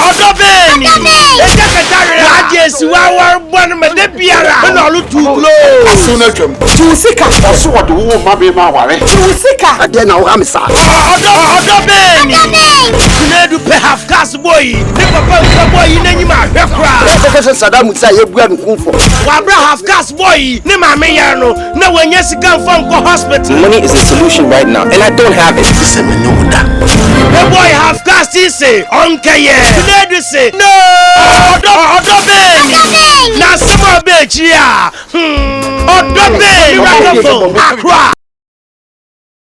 Odobeni. Ekakatare agesi wa bonu me de biara. Na olu too close. Asuna twem. Tusika. Oso wo de wo ma be ma ware. Tusika. Ade na wo amsa. Odobeni. Nedu pe half gas boy. Ne papa boy n'anyim ahwekra. Professor Saddam say yebua no kumfo. Wa bra half gas boy ne ma me yer no na wanya sika mfa nko hospital. Money is the solution right now, and I don't have it. The boy half gas he say onkaye. Nedu say no. Odobeni. Na sabo be chia. Odobeni rakafo akra.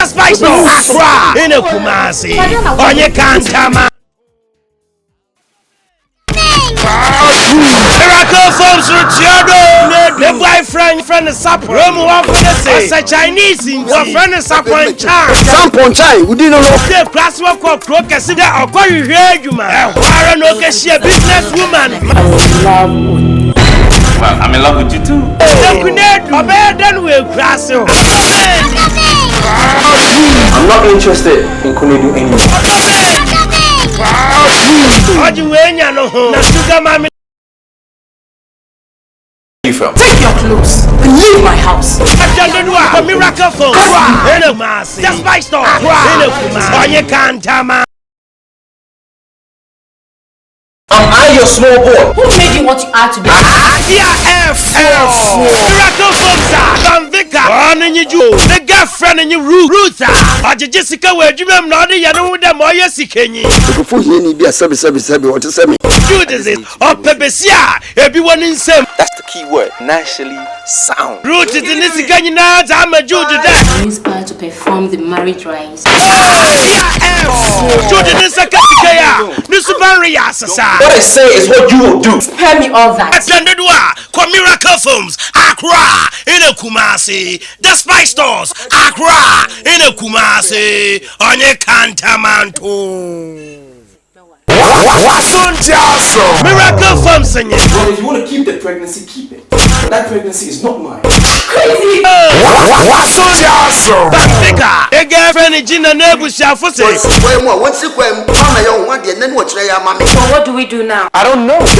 Spousal akra in a Kumasi. Onye kantama. Miracle Farms Richardo. The boyfriend is up. Romu Wafese. A Chinese in your friend is up on charm. Some ponchai, we didn't know. The class work of Crocus. I'll call you here, you man. I don't know, she a businesswoman. Well, I'm in love with you too. I'm not interested in Kunedu anymore. You from? Take your clothes and leave my house. Miracle phone. Just my store. Am I your small boy? Who made you what you are to be? Miracle phone. The girlfriend and your Ruth. Jessica, where you remember not the young with the Moya Sikenyi. Before he be a service, what to say me. Judas or Pebesia, everyone in some. That's the key word. Naturally sound. Root is in this Sikenyi now. I'm a Judas. I'm inspired to perform the marriage rites. Judas is a Katikaya. Nusubaria, Sasa. What I say is what you will do. Spare me all that. Miracle Films, Accra, in a Kumasi, the Spice Stores, Accra, in a Kumasi, on your Cantamanto. Miracle Films, Well, if you want to keep the pregnancy, keep it. But that pregnancy is not mine. Crazy! A girlfriend in Gina Nebusha for say, once you come, Mama, you want the then what's your mommy? So what do we do now? I don't know. With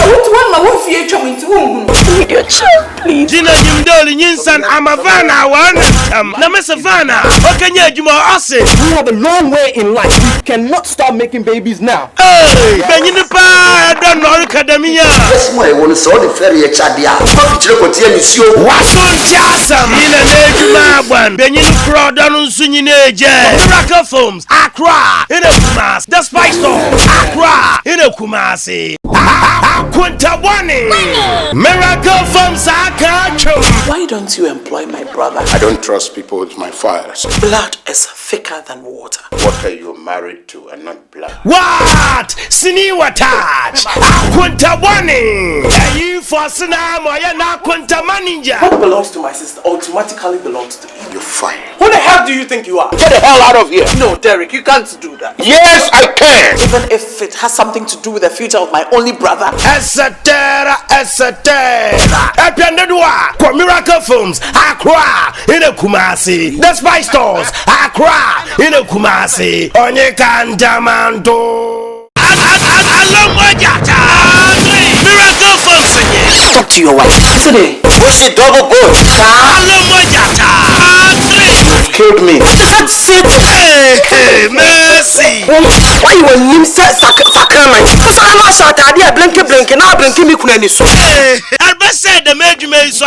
your child, please. Gina Jimdoli, Yinsan, Amavana, one, Namasavana, Okanya Juma Ose. We have a long way in life. We cannot start making babies now. Hey, Beninipa, I don't know Academia. Yes, my one saw the ferry at Chadia. What's on Jassam? In a Nejuma, Benin Crawdon Sunine, Miracle Films, Accra, in a Kumas, the Spice Stores, Accra, in a Kumasi. Miracle Films, Why don't you employ my brother? I don't trust people with my files. Blood is thicker than water. What are you married to and not blood? What? Siniwa touch. Akunta warning. You for Sinam or you're not Kunta manager. What belongs to my sister automatically belongs to me. You're fired. Who the hell do you think you are? Get the hell out of here. No, Derek, you can't do that. Yes, I can. Even if it has something to do with the future of my only brother. Esetera. Ependedwa. Kwa Miracle Films. Accra. In a Kumasi. The Spice Stores. Accra. In a Kumasi. Onye Kandamanto. Miracle Films. Talk to your wife. Today, Push it double boat. Killed me. That's it. Hey, mercy. Why you want him say sakana? Sakana Saturday I blink now blink me kunani so. I best said the major may so.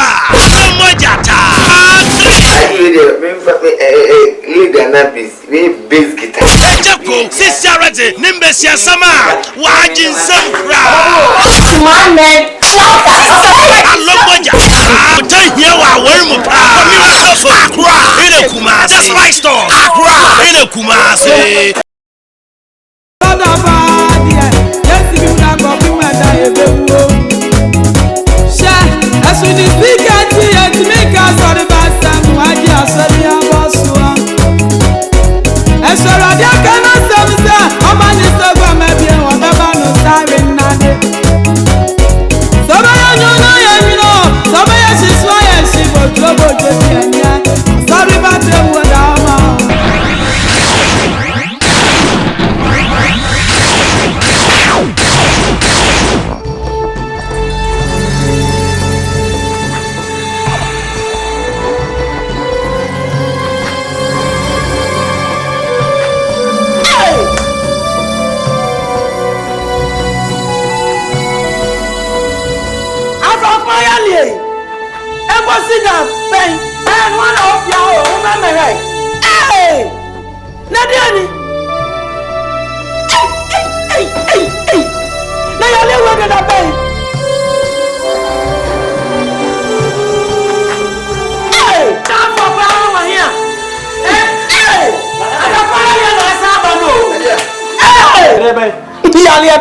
Leader na bass guitar. Jaco, sister Rete, Nimbesia Sama, Wajin Sempra. My man, I love Moja. I'll tell you where we're Miracle for Accra, in a Kumasi, the Spice Store, Accra, in a Kumasi. As we speak at here to make us all the best time, why do you say you are boss? And so I cannot say, I'm on this over, maybe I'm no starring Nade. Somebody you know, somebody is why I see for global Japan. Sorry about the word. consider pain. And one of your women, hey, Nadiani. Hey. Now you're living in a pain. Hey, time for power here. Hey, I'm a fire.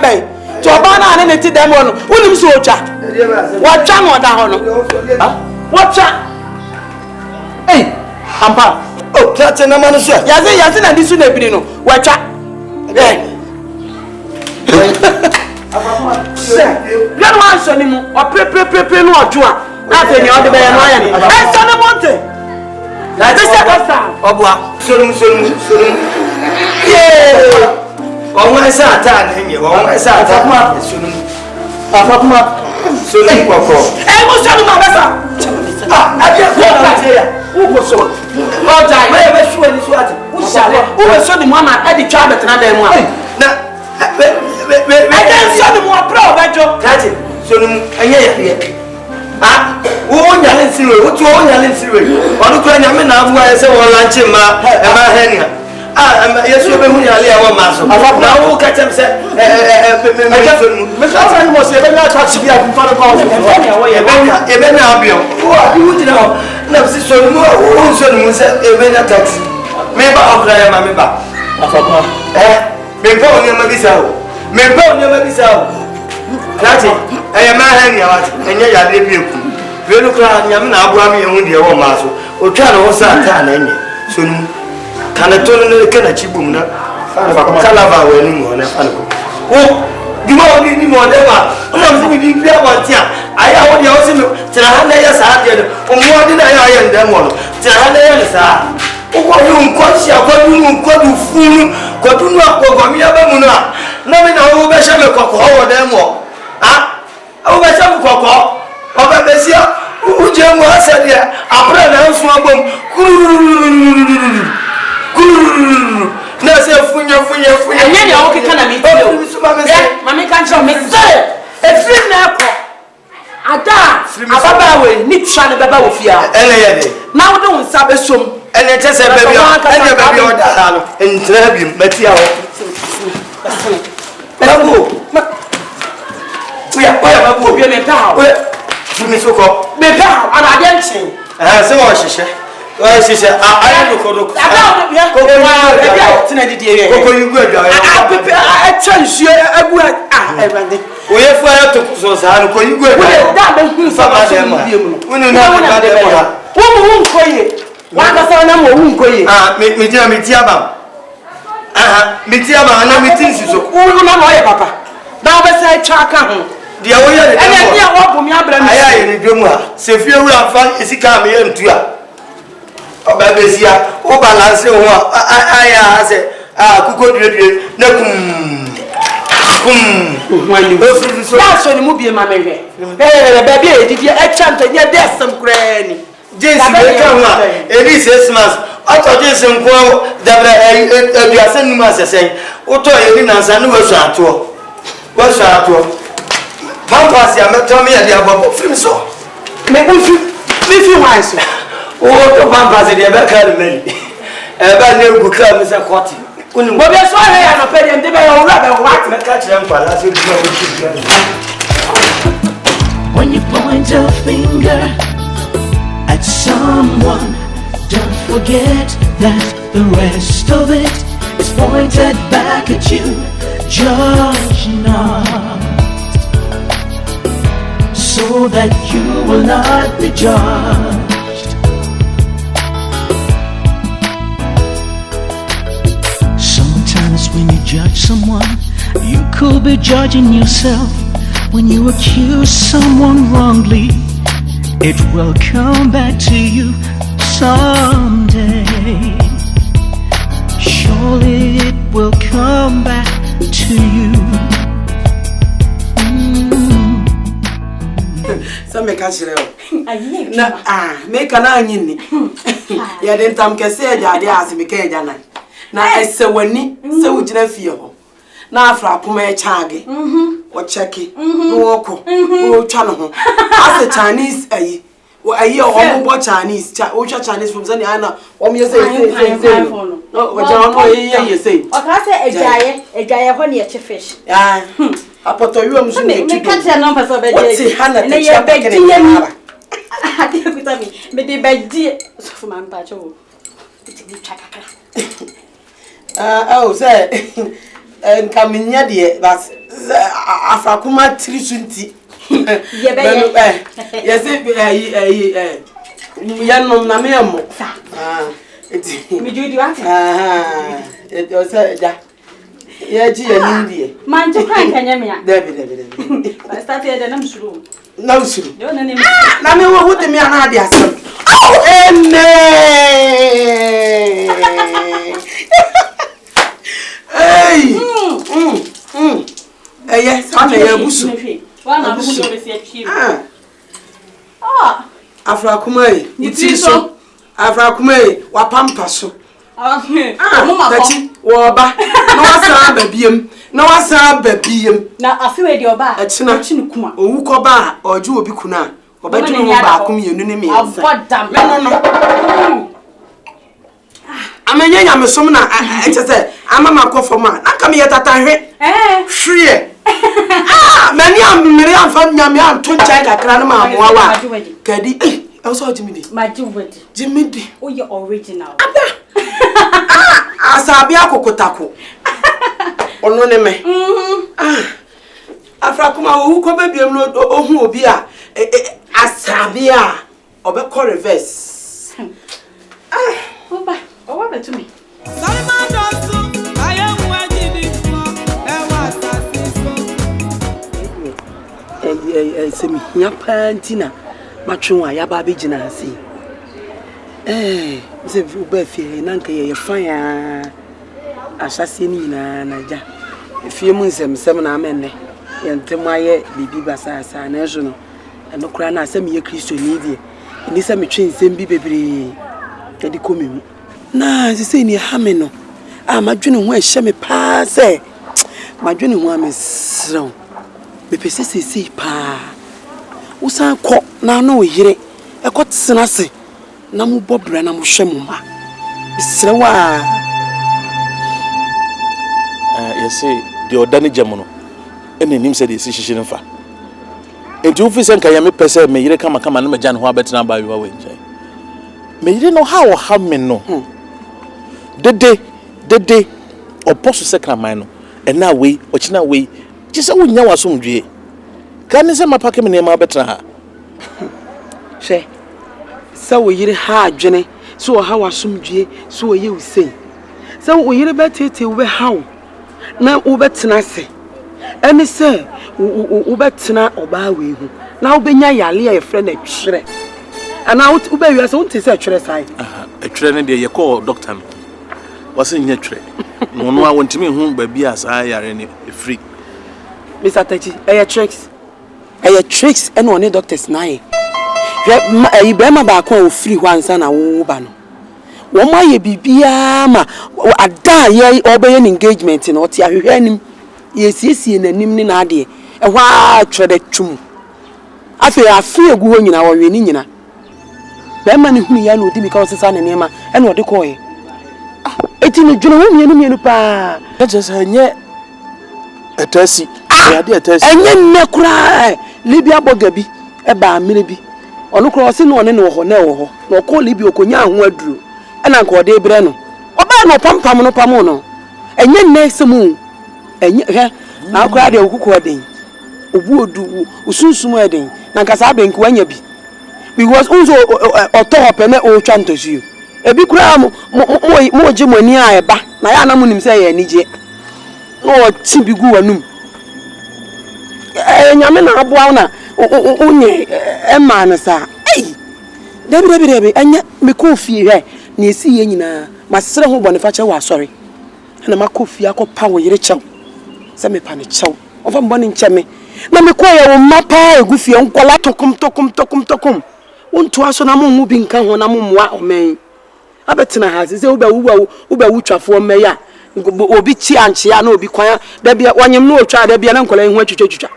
Hey, to abana and it them one. Unim socha. What chang on down? What chang? Hey, Ampa. Oh, that's an amateur. Yazin and this one be no. What chang? Get one son or pre no jua. Nothing you other than Ryan. Hey, son of Monte. That's a Obwa. Soon. Yeah. On my side, and you on my side. Soon. Hey, what's on my vessel? I just got here. Who was so? Oh, I never sure this water. Who shall it? Who was so the mama at the child at another one? I can't send him more pro, Bejo. That's it. So, I hear. Ah, who own your insinuate? What you own your insinuate? Or the grand man of where I say, well, lunch in my hanger. Ah, yes, you have been here, our master. I have now catch him, say, Mr. Allen was even not touching you in front of us. Even now, who are you know? No, sister, who said, even a taxi. Maybe I'll cry my member. Before you may be so. That's it. I am not hanging out, and yet I live you. You look like I'm not Abraham and the old master. Or can also turn any. Soon can I turn the Kanachibum? Calava winning on a fanco. Oh, you won't need more than one. I'm thinking you one tia. I want you also to Hana Sargent, or more than I am them one. To Hana Sar. Oh, you conscious, what you fool, what you know, what you have. No, we know who shall look over them all. Ah, over some cocoa, over the sea, who Jim was said here, a prayer from them. No, say, and then you're okay, can I meet you? Mammy can't show me, sir. A free now. A dance, a baba way, nip shine a baba with you. Now don't sub a sum. And it just a baby on the hand and trap him, but you we are a book in a town. Give me so called Metal and I didn't sing. So she said, I look I challenge you. We have fire to Susan. You go one person won't go in. Mitiaba. Mitiaba, and I'm meeting you. Oh, no, Papa. Now, let's say, Chaka. The away, and I walk from your brand. I am in Juma. So if you are fun, is he coming here to you? Oh, Babesia, oh, balance. I say, Kuko, when you go through the movie, my baby. Baby, did you chant and yet there's some granny? Jason, it is Christmas. I thought Jason, you are sending us a saying, what are you in answer? What's our tour? What's our tour? Pampas, you are telling me about film so. Maybe if you want to. Oh, the Pampas, they are back at me. A bad name will come as a quarter. But that's why I am a penny and they are rather white and catch them for us. When you point your finger at someone, don't forget that the rest of it is pointed back at you. Judge not, so that you will not be judged. Sometimes when you judge someone, you could be judging yourself. When you accuse someone wrongly, it will come back to you someday. Surely it will come back to you. So make a share. Make an onion. Ya didn't come say that as me cajana. Now I say when ni so would you feel? Now for a pume chage. Or checky. Walk. Oh channel. As a Chinese I hear all Chinese, Chinese from Zani Anna. You say, no, what you say? I say a gaya honey at your fish. Ah, I put a room to Me catch a number of a day. Hannah, and you're begging. I did with me, but they beg dear for my patcho. Oh, sir, and coming near the that's Afrakuma 320. Yes, young Namiamo. Me do you it was a India. Man, to crank and yamia. David, I started and I'm sure. No, sir. Don't name Nami, what the man had yourself. Oh, hey, yes, I'm a bush. One of them Ah, Afrakume, you see so? Afrakume, Wapampaso. Ah, that's it. Waba, no, I saw baby. Now I feel your bar. It's not Chinukuma, or Wukoba, or Jubicuna, or better Bakum, you know me. What damn, no. I'm a young, I'm a summoner. I just said, I'm a mark for man. I come here that I heard. Eh, shree. Ah, many am from Yamian, 2 child, Grandma, Caddy. I saw Jimmy. My Jimmy, oh, you're original. Asabia Kokotako. Onone. Ah, Afrakuma, who come baby, oh, who be a Asabia or be call reverse. Ah, oh, bye. Oh, what to me? Semi, ya pantina, machua, ya baby jinasi. Mse ubefi, nanka ye fire. Asasini na naja. Fie mu nsem na amenne. Ye ntemaye bibi basa sa na ezo no. Eno kura na asem ye Kristo ni die. Ni se metwe nsem bi bebre. Kedi komi. Na se ni ha me no. Madwene ho ehye me pa se. Madwene ho amesrew. Me pese sesi pa. Usan ko na na oyire. Ekotena se. Na mu bobra na mu hwe mu ma. Srewa. Yes, the ordinary German. And the name said, "Is she in fact?" And you feel like I am a person, may you come and make Jan who are better now by your way. May you know how men know. The day, or post second mine, and now we, which now we, just so we know some day. Can you say my pocket name are better? Say, so we hear hard, Jenny, so how I some day, so you say. So we hear about it till we how. Now ubetena se ene se ubetena oba we hu na ubenya yale ya friend e twere ana ubewi ase unte se twere sai e twere ne de ye call doctor no wase nya twere no no a wontimi hu ba bi asa yare ne free Mr. Tachi tricks ene one doctors na ye Ibrahim ba ko o free wansa na wo ba no Woma ye bibia ma ada ye obey engagement no ti ahwehwe anim ye siesie nanim ni na ade e hwa twede twum afi egu ho nyina wo we ni nyina be ma ni hunu ya na odi mi ka osesa ne nema e na odi ko ye eti no dwene ho mienu pa just anye etasi ya de etasi enye nne kura libia boga bi e ba amire bi onu kura osi no one ne wo ho na wo ho na ko libia okonya ho aduro ana ko de bre no oba no pampam no pam no enye nesemu enye he na akura de okuko den obu odu usunsum eden na nkasa abenki wanya bi because unzo otohope na o twantosu ebi kura mo jimoni a eba na ya na munim se ye nije no ti bigu wanum nyame na aboa na unye ema na sa debi anya me ko fie he na esi ye nyina masere ho bonifa che wa sori na makofi akopa wo yire chew se me pa ne chew ofa mboni ncheme na me koye wo mapa egufie nkola tokum wonto aso na mo bi nka ho na mo moa omen abetena ha se uba wutwafo meya obi chi anche ya na obi kwan da bia wanyem no otwa da bia na nkola hu atwitwa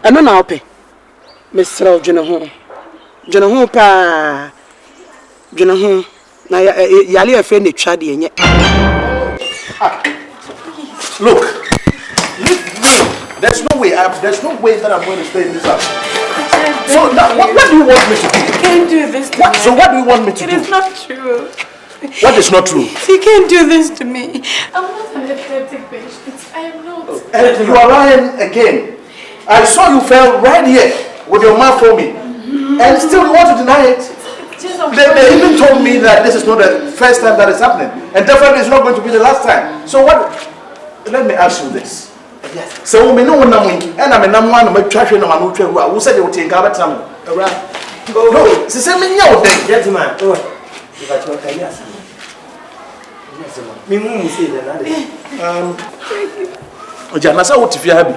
eno na ope mesere odwene ho Jono pa. Jono na yale afa na twa de enye. Look. There's no way that I'm going to stay in this house. So now, what do you want me to do? You can't do this to me. So what do you want me to do? It is not true. What is not true? You can't do this to me. I'm not an epileptic patient. I am not. And you are lying again. I saw you fell right here with your mouth for me. And still you want to deny it? They even told me that this is not the first time that is happening. And definitely it's not going to be the last time. So what? Let me ask you this. Yes. So we know when I'm and I'm a one of my trash and I'm not sure who said they would take out time. No, it's the same thing. Gentlemen. If I talk, yes. Me say that. Janasa, what if you happy?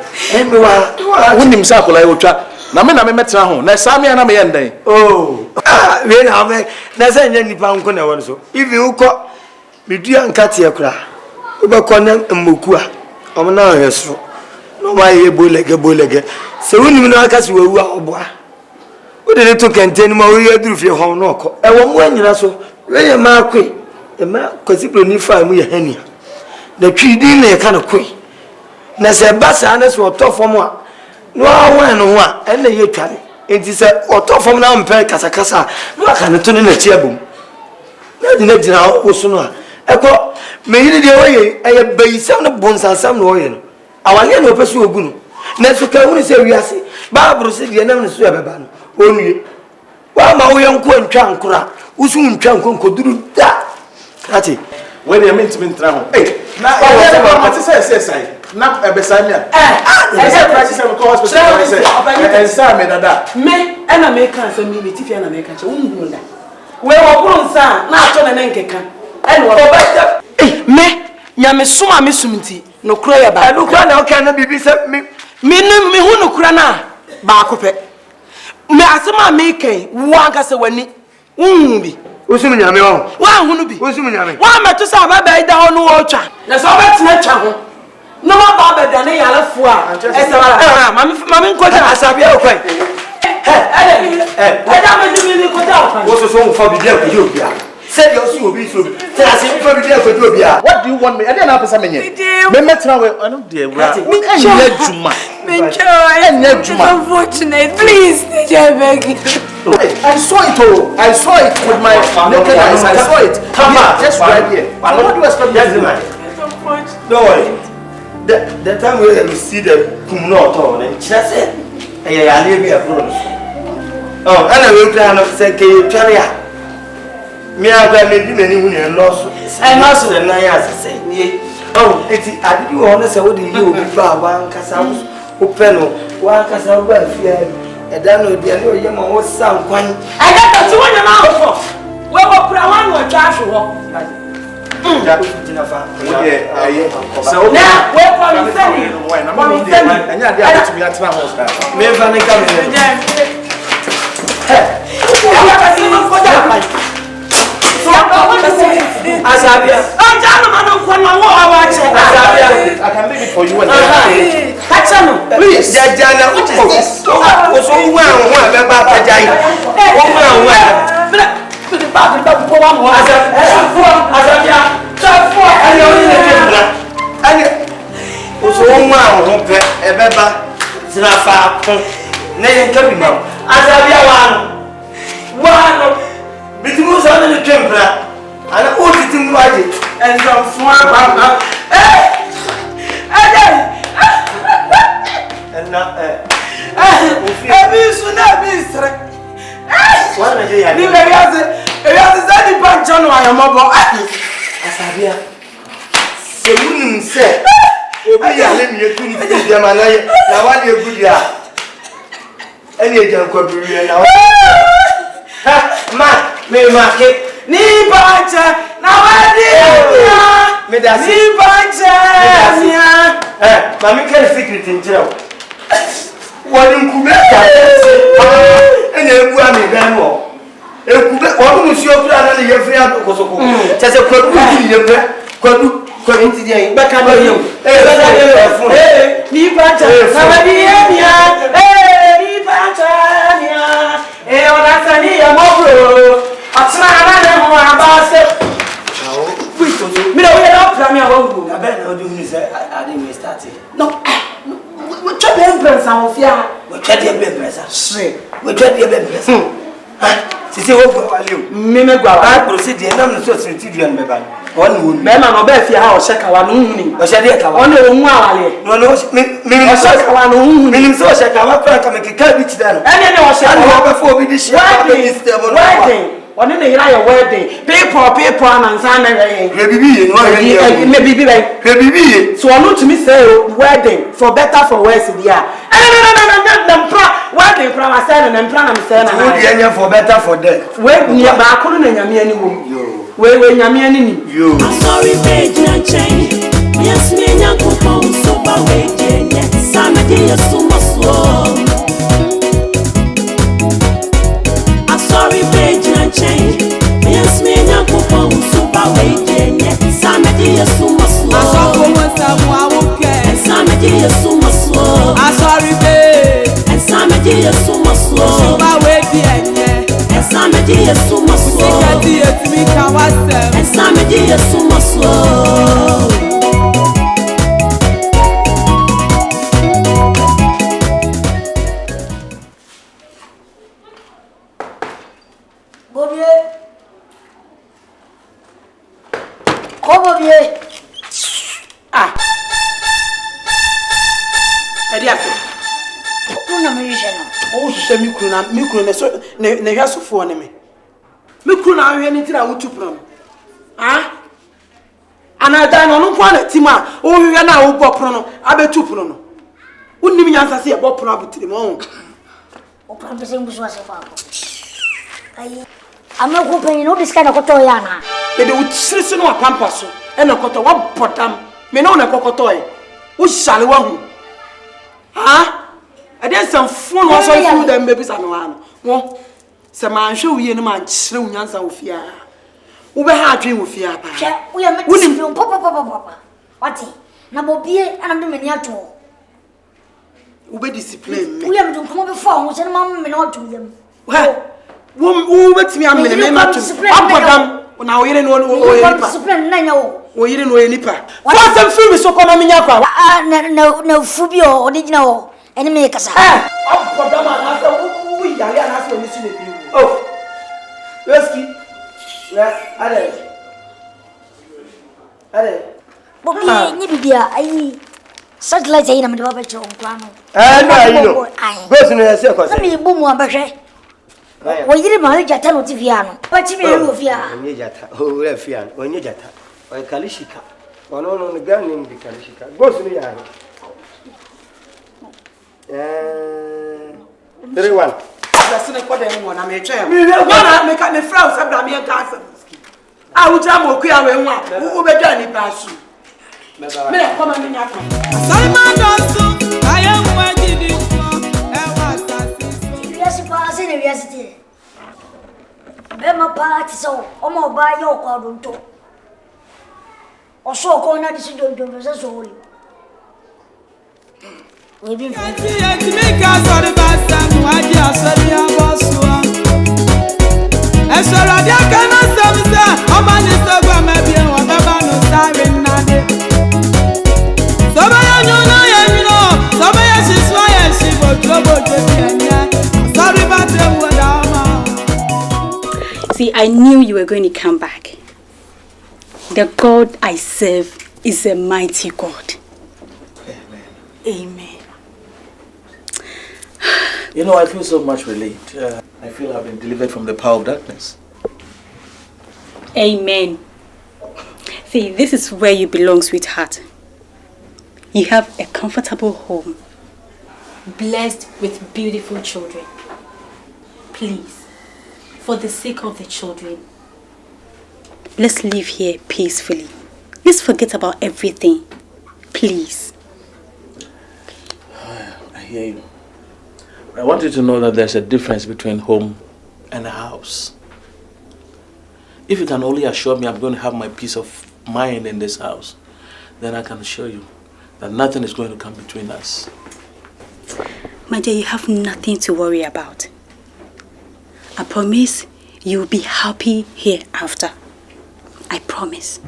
When himself will I will try. Na me metra ho. Na sami na me yende. Oh. We na me na say nya nipa nko na won so. If you ko medua nkate akura. Ubekọ na mmoku a. Omo na hweso. No ma ye bolege. Se wonim na aka se wawu a oboa. Wo de to kenten ma wo ye duru fie ho no ko. E wo mo anyina so. We ye ma kwe. E ma kwasipro ni fa mu ye hania. Na twidi na ye ka no kwe. Na se basa na so otofo a no awan no ho a ene ye tware enti se otofom na mpe kasakasa no aka ne to ne na chi abom na dina dina wo so no a eko me yiri de oye eye bayisam no bonsansam no oye no awale no pesu ogu no na so ka hunu se wiase baabro se de na no so abeba no onue wa ma wo yanko antwa nkora usu ntwa nkonkoduru da ati when you meant to be tra ho eh na what say na ebesamia practice am call hospital say say me dada Me na me kan say me tifia na me kan che unhu nda we wo buru nsa na ato na nkeka ene wo ba me nya me suma me sumti no kura ya ba no kura na okay na bibi se me hu no kura na ba akopɛ me asema me kan wo anka se wani unhu bi usum nyame wo wa hu no bi usum nyame wa meto sa ba ba ida ho no wo twa na so ba tena twa ho no ma ba be dane yale fo a esara mami ko ja asabia o kwan da me ni ko ja o kwan wo so fo bi dia ko jo bia say you see obi so tell us if bi dia ko jo bia what do you want me and then pesa menye me metra we I no dey bra me anya juma Unfortunate, please, I beg you. I saw it with my naked eyes. I saw it. Come on, just right here. What do you expect me to do? Don't worry. The time we see the kumno to and just say I leave here bro. Oh, and I will try not say ke twaria. Me aba me bi mani hu ne loss. I know so the 9 years say. Oh, eti adi you honest say what you obi ba wan kasa openo wan kasa ba fia e da no dia no ye ma wo san kwan. I got to one na ho. We go pra wan wo twa hwe ho. Ja, Jinafa. Okay, so now, where from the city? And yeah, they are to be at my house. Me van come Asabia. I can make it for you and please. Jajana, what is this? So Hey, press and fear. We try to be present. Say. We try to be present. Sisi wo go wale o. Meme gwa wa. Proceed dey na me so senti duan me ba. One wo. Me ma no be fie ha o sheka wa no huni. O shede ka wa. One o hu awale. No no me o sheka wa no huni. Me nim so sheka wa kwa ka me keka bi chida no. Ene ne o sheka wa be fo bi di shia. Wedding. One ne ira your wedding. People and san na ye. We bibi ye no we ye. Me bibi be. We bibi ye. So onu to me say wedding for better for worse dia. No. Wedding from a son and plan am say na. Wo di anya for better for death. We ni ba ko na nyame ani wo. We nyame ani ni. I'm sorry page na change. Yes me nya ko ko so ba we jenye. Sama di yesu maso. I'm sorry page na change. Yes me nya ko ko so ba we jenye. Sama di yesu maso. Aso ko mo sa mo awuke. Sama di yesu maso. I'm sorry page. Sama di yesu maso. So ba we di enye. Sama di yesu maso. Sika di etimi ka wasem. Sama di yesu maso. Ah. Edi afi. Kuna mrisha no. O hwehwe mi kunu na so ne hwasofo ne me. Mi kunu na hwe ni tira wutu pram. Ah? Ana da no nko na tima o hwe na wo bɔ pro no abetu pro no. Unnim nyansa se e bɔ pro abutiri mo. O pram pese mbuso ase fa ko. Ai. Ama ko pe no diska na koto ya na. Me de utsiri so no apampa so. E na koto wa bɔdam. Me na na kokoto e. Wo hyale wa hu. Ah? I didn't some phone was on food and babies and one. Well, some man show you no man, shrew Yansa with fear. Ube had dream with fear. We are making papa. What? Number B and under many at all. Ube discipline. We have to come up before, which mamma may not do them. Well, who wets me? I'm in the name of discipline. Now you didn't know discipline. No, or you didn't know any part. What's the film so come on? No, Fubio or did you know? And make us. Oh, rescue. I satellite in the Babacho. No, go to the circus. Let me boom one bashe. Well, you didn't manage a tell Tiviano. But you may move here. Who left here? When you jata. Or Kalishika. One on the gun named the Kalishika. Go to the yard. 31. That's not what anyone I may tell. Make a frown, I'm here dancing. I would jam or queer when one who be done in Basu. May I come and in Salman also, I am working it. Yes, pass in university. Bema party so, Omo buy your card to. Or so corner this is the so. We've been to make us all the best and why you are so near Bosua. And so I cannot say, I'm on Instagram, maybe I'm about no starving Nade. Somebody you know, somebody she's why she will trouble to be sorry about them. See, I knew you were going to come back. The God I serve is a mighty God. Amen. Amen. You know, I feel so much relieved. I feel I've been delivered from the power of darkness. Amen. See, this is where you belong, sweetheart. You have a comfortable home, blessed with beautiful children. Please, for the sake of the children, let's live here peacefully. Let's forget about everything. Please. I hear you. I want you to know that there's a difference between home and a house. If you can only assure me I'm going to have my peace of mind in this house, then I can assure you that nothing is going to come between us. My dear, you have nothing to worry about. I promise you will be happy hereafter. I promise.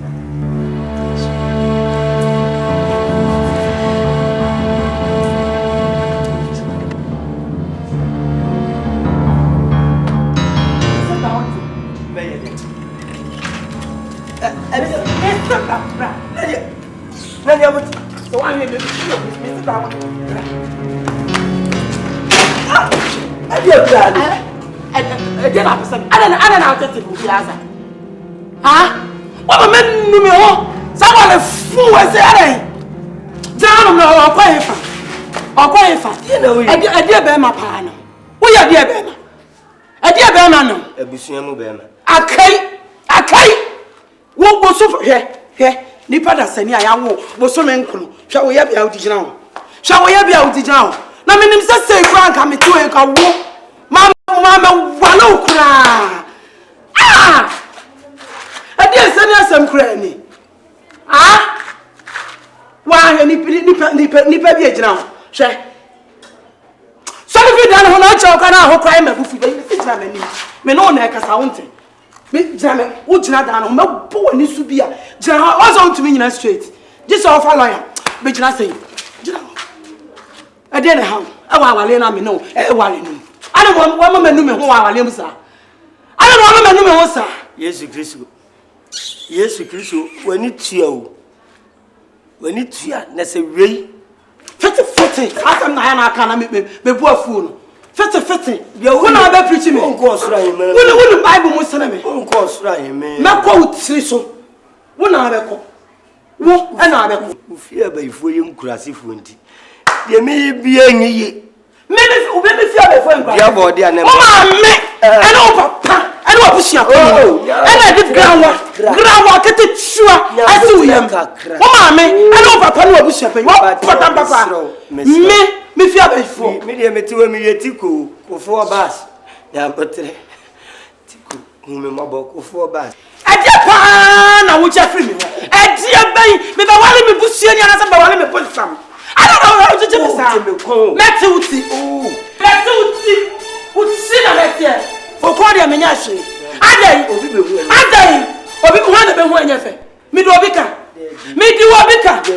What a man, no, someone a fool was there. Down no, quiet. Or quiet, you know, a dear Bema Pano. We are dear Bema. A dear Bema, a Busiamo Bema. A kite. What was over here? Nipada Senia, was so mental. Shall we have out now? Shall we have out now? Now, men say, Frank, I'm a two-acre Mamma, Wallo cry. Ah! I dare send us some cranny. Ah? Why, nipper now? Share. Some of you done when I choke and I hope I am a buffy baby. Men on neck as I want it. Big Jammer, would not down on my poor needs to be a general on to me in a street. This all for lawyer, but I say, I didn't have a while I know, a while. I don't want one woman who are limbs. I don't want a woman, sir. Yes, Christo. Yes, Christo. When it's you. When it's you, that's a way. 50. I can't make me poor fool. 50. You will not be preaching me. Of course, right, man. Will the Bible must tell me? Of course, right, man. My quote, so. One other call. What another fear by William Grassy Fundy. There may be any. Maybe fear before your body and I know, Papa. I know push your and I did groundwork at it sure. I see him. Oh, I know Papa no push your what Papa. Me fear before. Me to me a tico for a bass. Yeah, but tico, whom my book for a bass. A dear pan, I would just free me. A dear bay, me the one me push your answer by one me put some. I don't know how to do this. Let's see. Who's seen a letter for Cordia Minashi? I Obi one of them when you say, Midobika,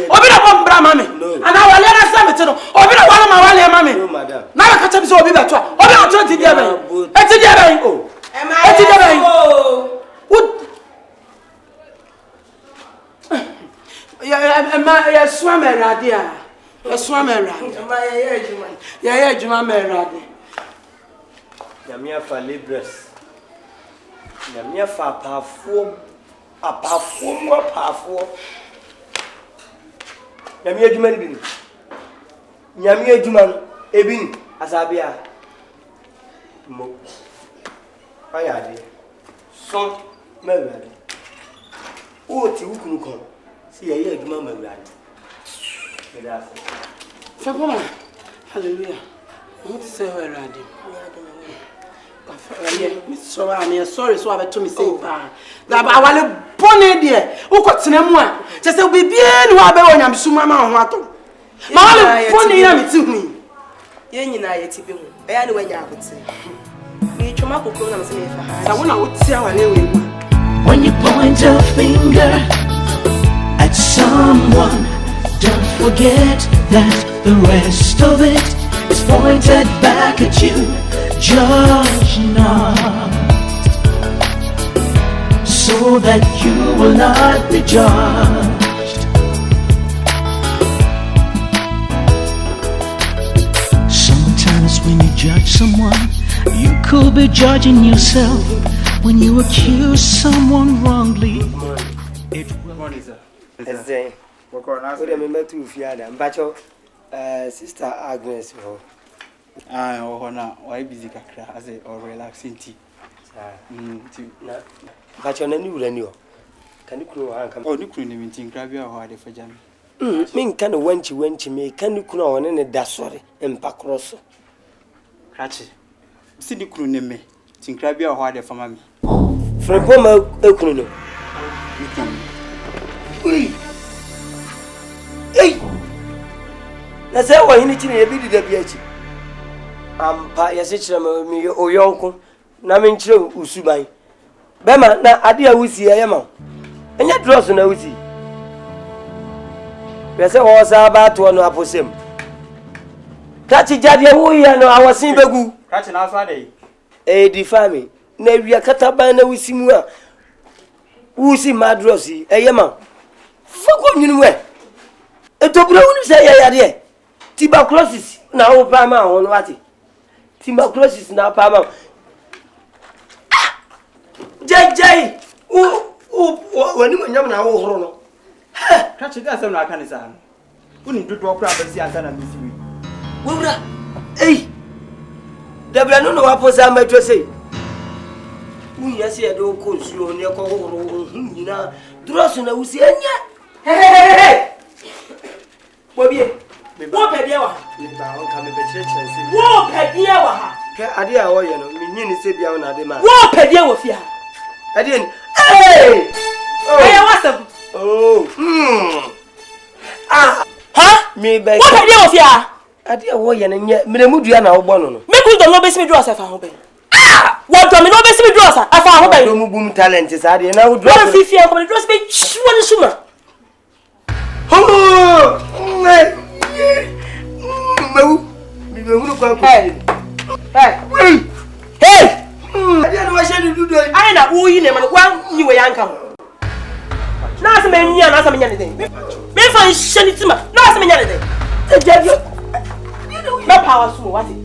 Obina Bramami, and our Lena Sametano, Obina one of my mammy. Now I catch up so Obi Batua, Obi 20 years. It's a year. Yeah, swammer, dear. A swammer, yeah, Jumamera. Yamia for libres. Yamia for powerful, a powerful, more powerful. Yamia Juman, Yamia Juman, Ebin, Azabia. Mo. I had son, Melody. Oh, Tiwukum. See a year, Mamma. Hallelujah. What say where I did? So I'm sorry, so I told me say that I will bonnet dear. Who got cinema? Just will be bien who I am Sumama Wato. My bonnet am to me. Yen and I tipping. Anyway, I would say. Me Chomako Kona say I want to see our name. When you point a finger at someone, don't forget that the rest of it is pointed back at you. Judge not, so that you will not be judged. Sometimes when you judge someone, you could be judging yourself. When you accuse someone wrongly, it will. Sister Agnes. Why busy kakra as a or relaxing tea. But you're new renewal. Can you grow? Oh, you couldn't even grab your hard for jam. Mean kind of when you make can you grow on any dassory and backrosso? Cratchy. See the crew name me. Think grab your hard for mammy. From Poma Okuno. Hey! That's how I need to be the BH. Me o yonko na me nchire usuban bema na ade a wusi ayema enya dross na wusi pese ho sa ba to no aposem kachi jade wo ya no awosin begu kachi na so ade di fami na wia kataban na wusi mu a wusi madross ayema foko nyunu we etobura wonu se ya yade tuberculosis na wo pa ma ho no ati tuberculosis na pama. Jai. Wani mo nyam na wo horo no. Ka che ga asem na aka ne sa no. Uni dodo okra abasi anta na misiwi. Wura. Ei. Dabra no wa posa metro sei. Unya se ya do ko nsuo ne ko horo nyina. Droso na wusi anya. Hey. Bobie. Wo pedie wa. Ni ba on ka me be chire se. Wo pedie wa ha. Ke ade a wo ye no menyi se bia na ade ma. Wo pedie wo fi ha. Ade ni. Hey! Aya wasam. Oh. Me be. Wo pedie wo fi ha. Ade a wo ye no nya menemu dua na wo bo no no. Me ku do no besi me dua sa fa ho ben. Wo do me no besi me dua sa afa ho ben. Do mu bum talent sa ade na wo do. Wo fi fi an ko me dua se be chwo ni suma. Hey! I na who you name and one you were uncle. Now some men, not some anything. Me find Shanitima, not some anything. No power small, what it?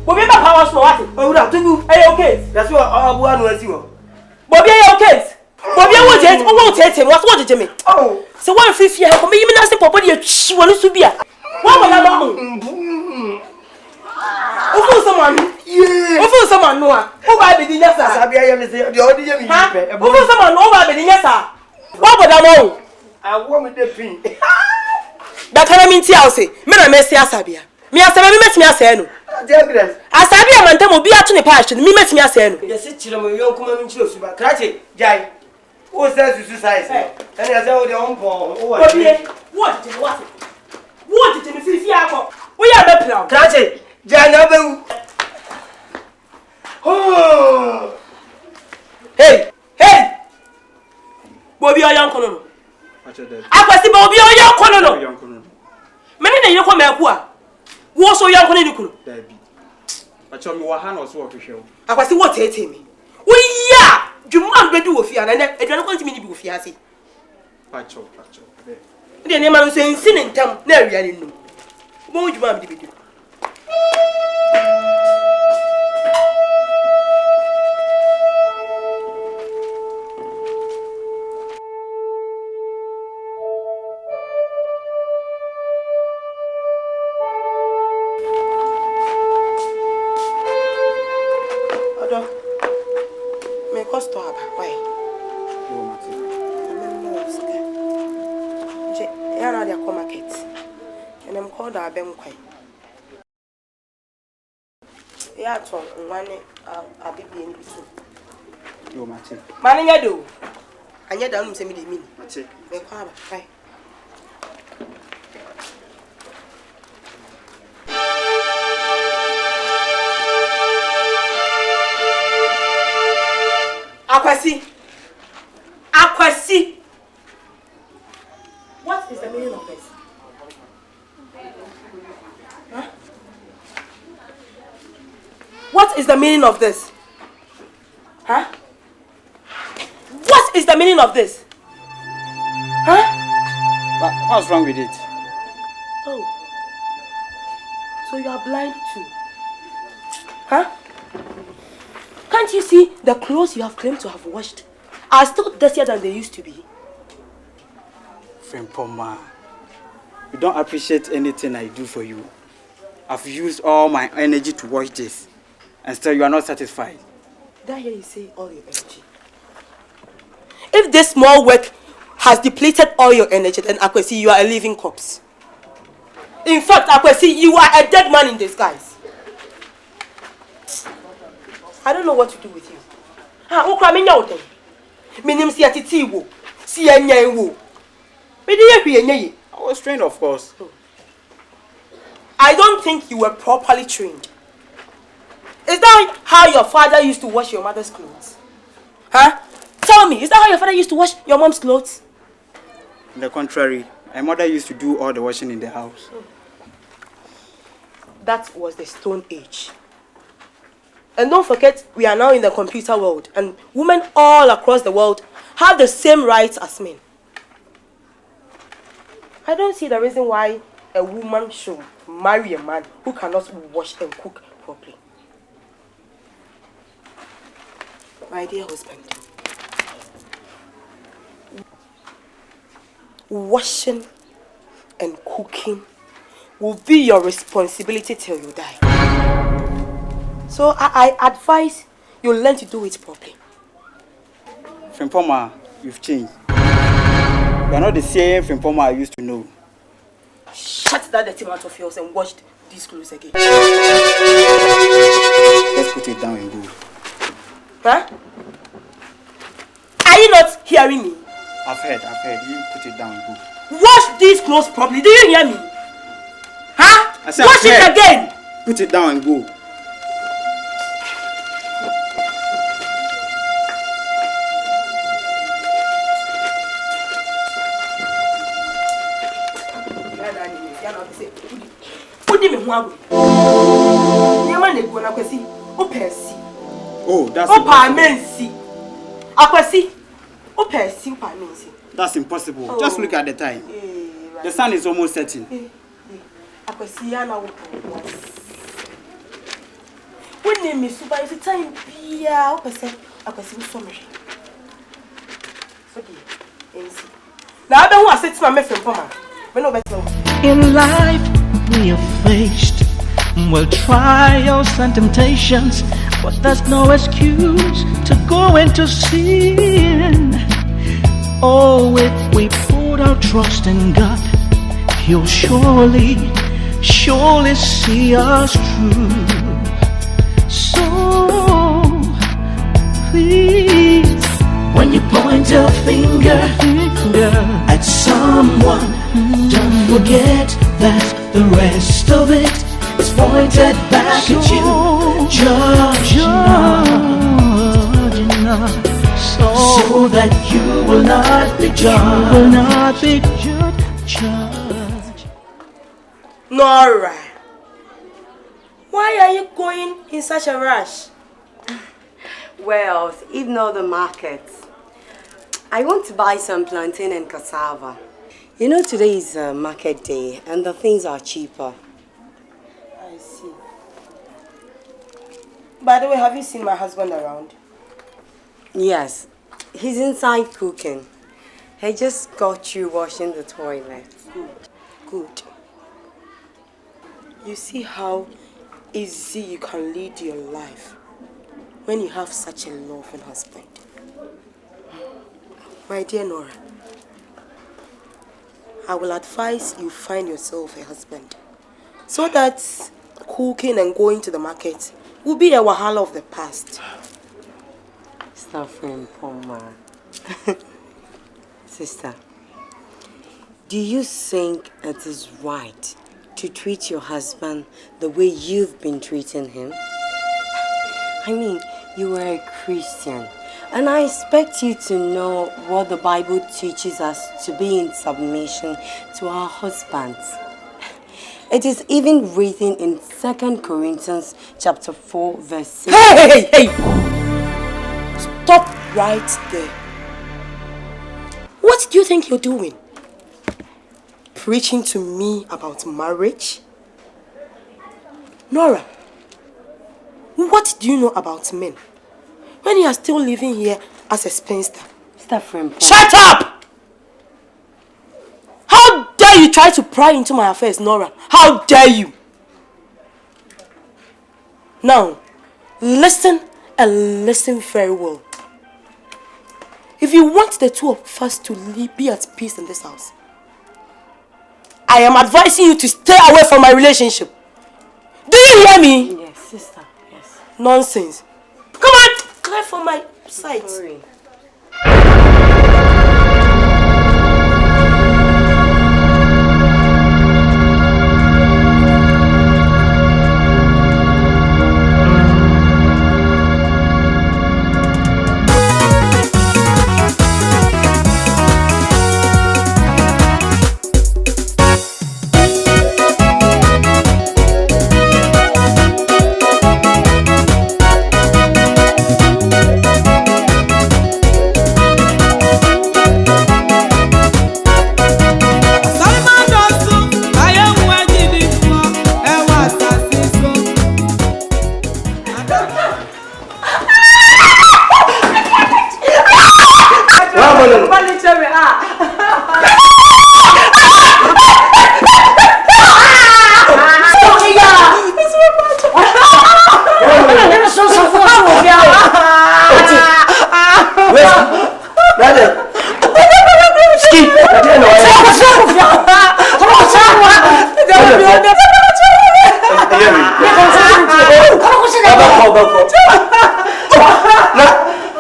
Bobby, my power small, what it? Oh, that too. Hey, okay. That's what one was you. Bobby, okay. Bobby, what it? Oh, won't take him. What did you mean? Oh, so 150 for me, even as the property she wants to be. What will I know? Oh, someone. Yeah. Oh, someone. No. Oh, I be the yes, I be. I am the audience. Oh, someone. No, I be the yes, sir. What would I know? I want with the pin. That can I mean, Tiasi. Men are messy as Sabia. Me as I met me as I know. As Sabia Mantamo will be out to the passion. Me met me as I know. Yes, it's your young common choose. But Cratchit, Jai. Who says you suicide? And as I own ball. What did you want? What did you feel? We are the plan. Cratchit, Jai. Oh. Hey. Bobby or young colonel. I was the Bobby or young colonel. Many you come here. What's so young colonel? But your Mohan was official. I was the what hating me. We are. You must be do with you, and I don't want me to be with you. Pacho. The name I was saying, sin in town, never really knew. What would you want me to do? Manning do. And yet, don't send me the meaning. Bye. Aquasi. What is the meaning of this? Huh? What is the meaning of this? Huh? What is the meaning of this? Huh? What's wrong with it? Oh. So you are blind too? Huh? Can't you see the clothes you have claimed to have washed are still dirtier than they used to be? Friend Poma, you don't appreciate anything I do for you. I've used all my energy to wash this, and still you are not satisfied. Did I hear you say all your energy? If this small work has depleted all your energy, then Akwesi, you are a living corpse. In fact, Akwesi, you are a dead man in disguise. I don't know what to do with you. I was trained, of course. I don't think you were properly trained. Is that how your father used to wash your mother's clothes? Huh? Tell me, is that how your father used to wash your mom's clothes? On the contrary, my mother used to do all the washing in the house. That was the Stone Age. And don't forget, we are now in the computer world, and women all across the world have the same rights as men. I don't see the reason why a woman should marry a man who cannot wash and cook properly. My dear husband, washing and cooking will be your responsibility till you die. So I advise you learn to do it properly. Frimpoma, you've changed. You are not the same Frimpoma I used to know. Shut that dirty mouth of yours and wash these clothes again. Let's put it down and go. Huh? Are you not hearing me? I've heard. You put it down and go. Wash these clothes properly. Do you hear me? Huh? I said wash it again. Put it down and go. Oh, that's impossible. That's impossible. Oh. Just look at the time. Right. The sun is almost setting. In life we are faced with trials and temptations, but there's no excuse to go into sin. Oh, if we put our trust in God, He'll surely see us through. So please, when you point your finger at someone, don't forget that the rest of it is pointed back at you. Judge not, so that you will not be judged. Nora, why are you going in such a rush? Well, if not the market, I want to buy some plantain and cassava. You know, today is a market day and the things are cheaper. I see. By the way, have you seen my husband around? Yes, he's inside cooking. He just got you washing the toilet. Good. You see how easy you can lead your life when you have such a loving husband. My dear Nora, I will advise you find yourself a husband so that cooking and going to the market will be a wahala of the past. Frimpoma. Sister, do you think it is right to treat your husband the way you've been treating him? I mean, you are a Christian, and I expect you to know what the Bible teaches us to be in submission to our husbands. It is even written in 2 Corinthians chapter 4 verse 6. Hey! Stop right there. What do you think you're doing? Preaching to me about marriage? Nora, what do you know about men when you are still living here as a spinster? Shut up! How dare you try to pry into my affairs, Nora? How dare you? Now, listen and listen very well. If you want the two of us to be at peace in this house, I am advising you to stay away from my relationship. Do you hear me? Yes, sister, yes. Nonsense. Come on, clear from my sight. Sorry. Ski.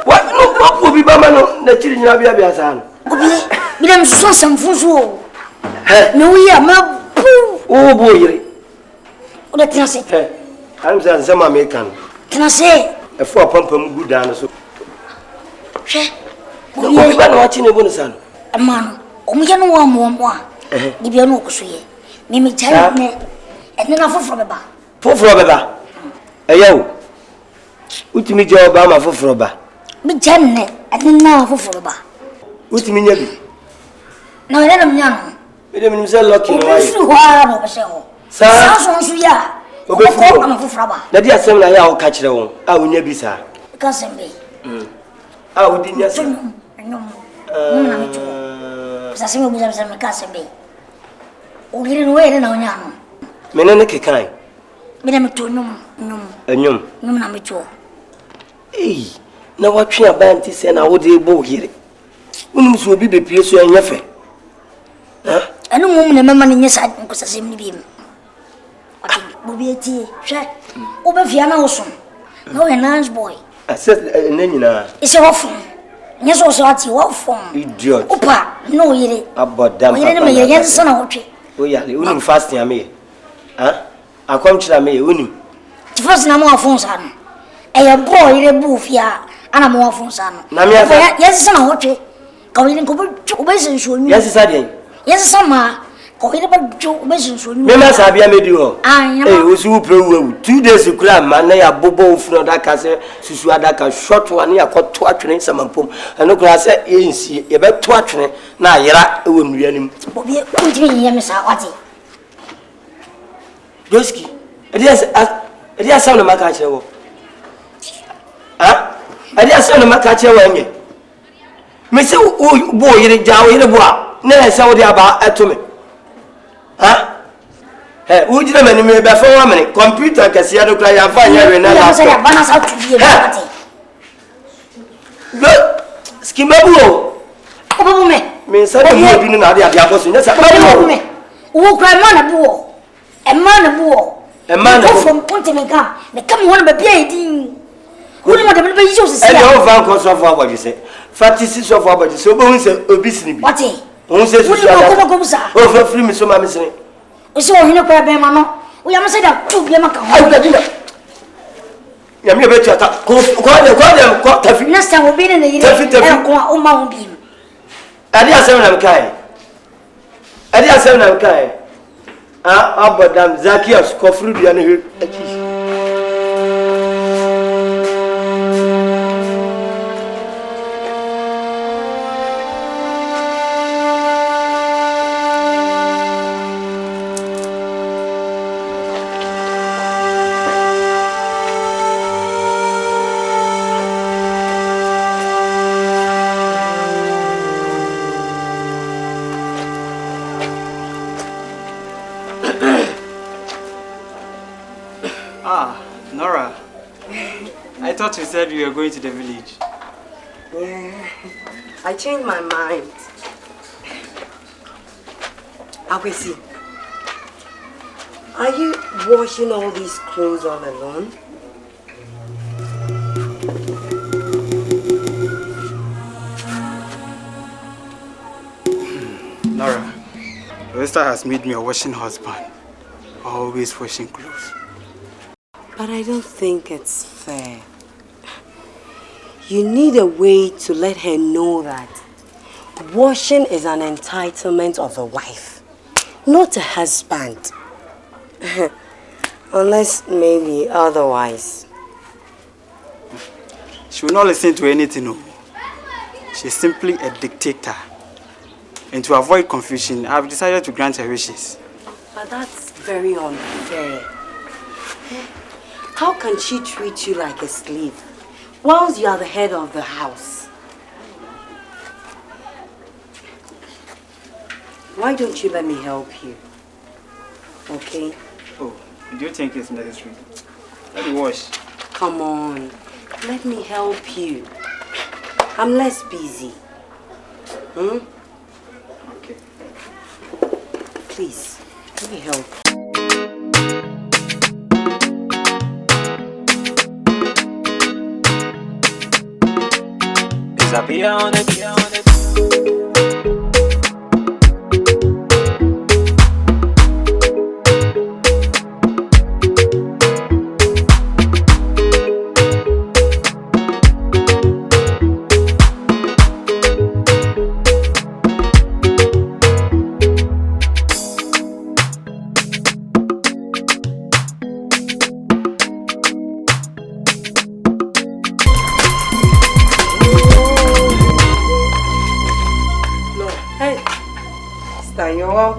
What will be Bamano? The children of Yabiasan. Madame Soissam Fonso. No, we are my oh boy. What can I say? I'm saying some American. Can I say? A 4 pump good down. So, we're watching a bonus. A man, only one more. Give you no cushy. Mimi child, and then I fall from a bar. For Robert. A yo. What me job Bama for Robert? Be Janet, and then now for a bar. What me never? No, let him young. Let him lucky. Sounds we are. I'm a frabba. The dear son, I'll catch the one. I will never be, sir. Because me. I would didn't say. Sassimo was a cousin be. Oh, you didn't wait on young. Meneke kind. Madame to no, and you, no, number 2. Eh, now what you are banty send I would able here. When will be the place you and your fair? I know woman and man in your side because I seem to be him. Will be a tea, check. Over Fiana also. No, a nice boy. I said, and then you know, it's a waffle. Yes, also at you, what form? Idiot. Opa, no, you did. About damn, yes, son of a oh, yeah, you wouldn't fast near me. Huh? I come to me, wouldn't you? The first number of phones on. A boy, a booth, yeah, and a more phones on. Yes, son of a going to business. Yes, I did. Yes, summer. Going about 2 business. Members have been made you. I was who 2 days to cram, man. They are bobo from that castle, Susuadaka, short 1 year, caught 2 trains, some pump, and look, I said, you see, about 2 trains. Now, you're wouldn't be any. Bobby, Miss Awati. Joski, it is some of my catcher. Ah, I did some of my catcher when you. Miss, oh, boy, you're down in the bois. Never saw the about to me. Huh? Hey, would you remember me before 1 minute? Computer can see I don't cry. I find you in a good skimabo. Oh, me. Means I don't know in the opposite. That's a me. Who cry man a bull? A man a bull. A man from Pontemeca. They come one by being. Who do you want to be used? And your van costs of what you say. Fatties of what you say. Who says obesity? What? Who says, oh, for free, Miss Mammy. We saw him up there, Mamma. We have said that 2 p.m. You may bet you attack. Call them, next time we'll be in the year. Oh, Mount Beam. I did 7 kind. I did 7 kind. Ah, but damn Zacchaeus, coffee, and here. Nora, I thought you said you were going to the village. Yeah, I changed my mind. Akwesi, are you washing all these clothes all alone? Nora, your sister has made me a washing husband. Always washing clothes. But I don't think it's fair. You need a way to let her know that washing is an entitlement of a wife, not a husband. Unless maybe otherwise. She will not listen to anything. No. She's simply a dictator. And to avoid confusion, I've decided to grant her wishes. But that's very unfair. How can she treat you like a slave once you are the head of the house? Why don't you let me help you? Okay? Oh, do you think it's necessary? Let me wash. Come on, let me help you. I'm less busy. Hmm? Okay. Please, let me help. Disappear on it.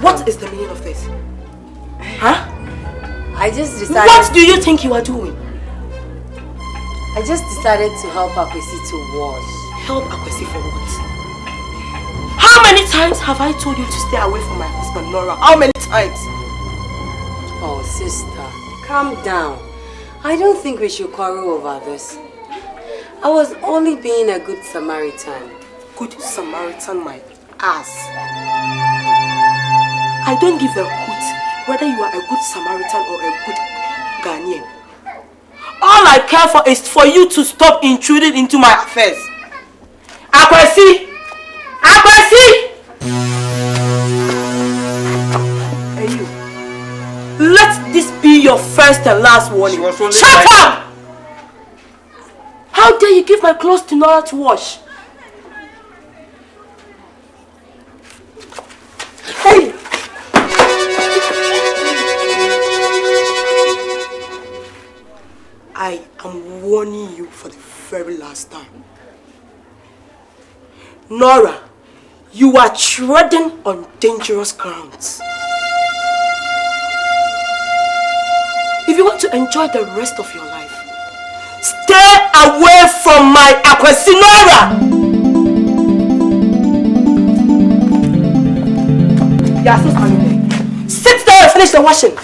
What is the meaning of this? Huh? I just decided... What do you think you are doing? I just decided to help Akwesi to wash. Help Akwesi for what? How many times have I told you to stay away from my husband, Nora? How many times? Oh, sister, calm down. I don't think we should quarrel over this. I was only being a good Samaritan. Good Samaritan, my ass. I don't give a hoot whether you are a good Samaritan or a good Ghanaian. All I care for is for you to stop intruding into my affairs. Akwesi! Akwesi! Hey you. Let this be your first and last warning. Shut up! How dare you give my clothes to Nora to wash? Hey! I am warning you for the very last time. Nora, you are treading on dangerous grounds. If you want to enjoy the rest of your life, stay away from my Akwesi, Nora! You are still standing there. Sit there and finish the washing.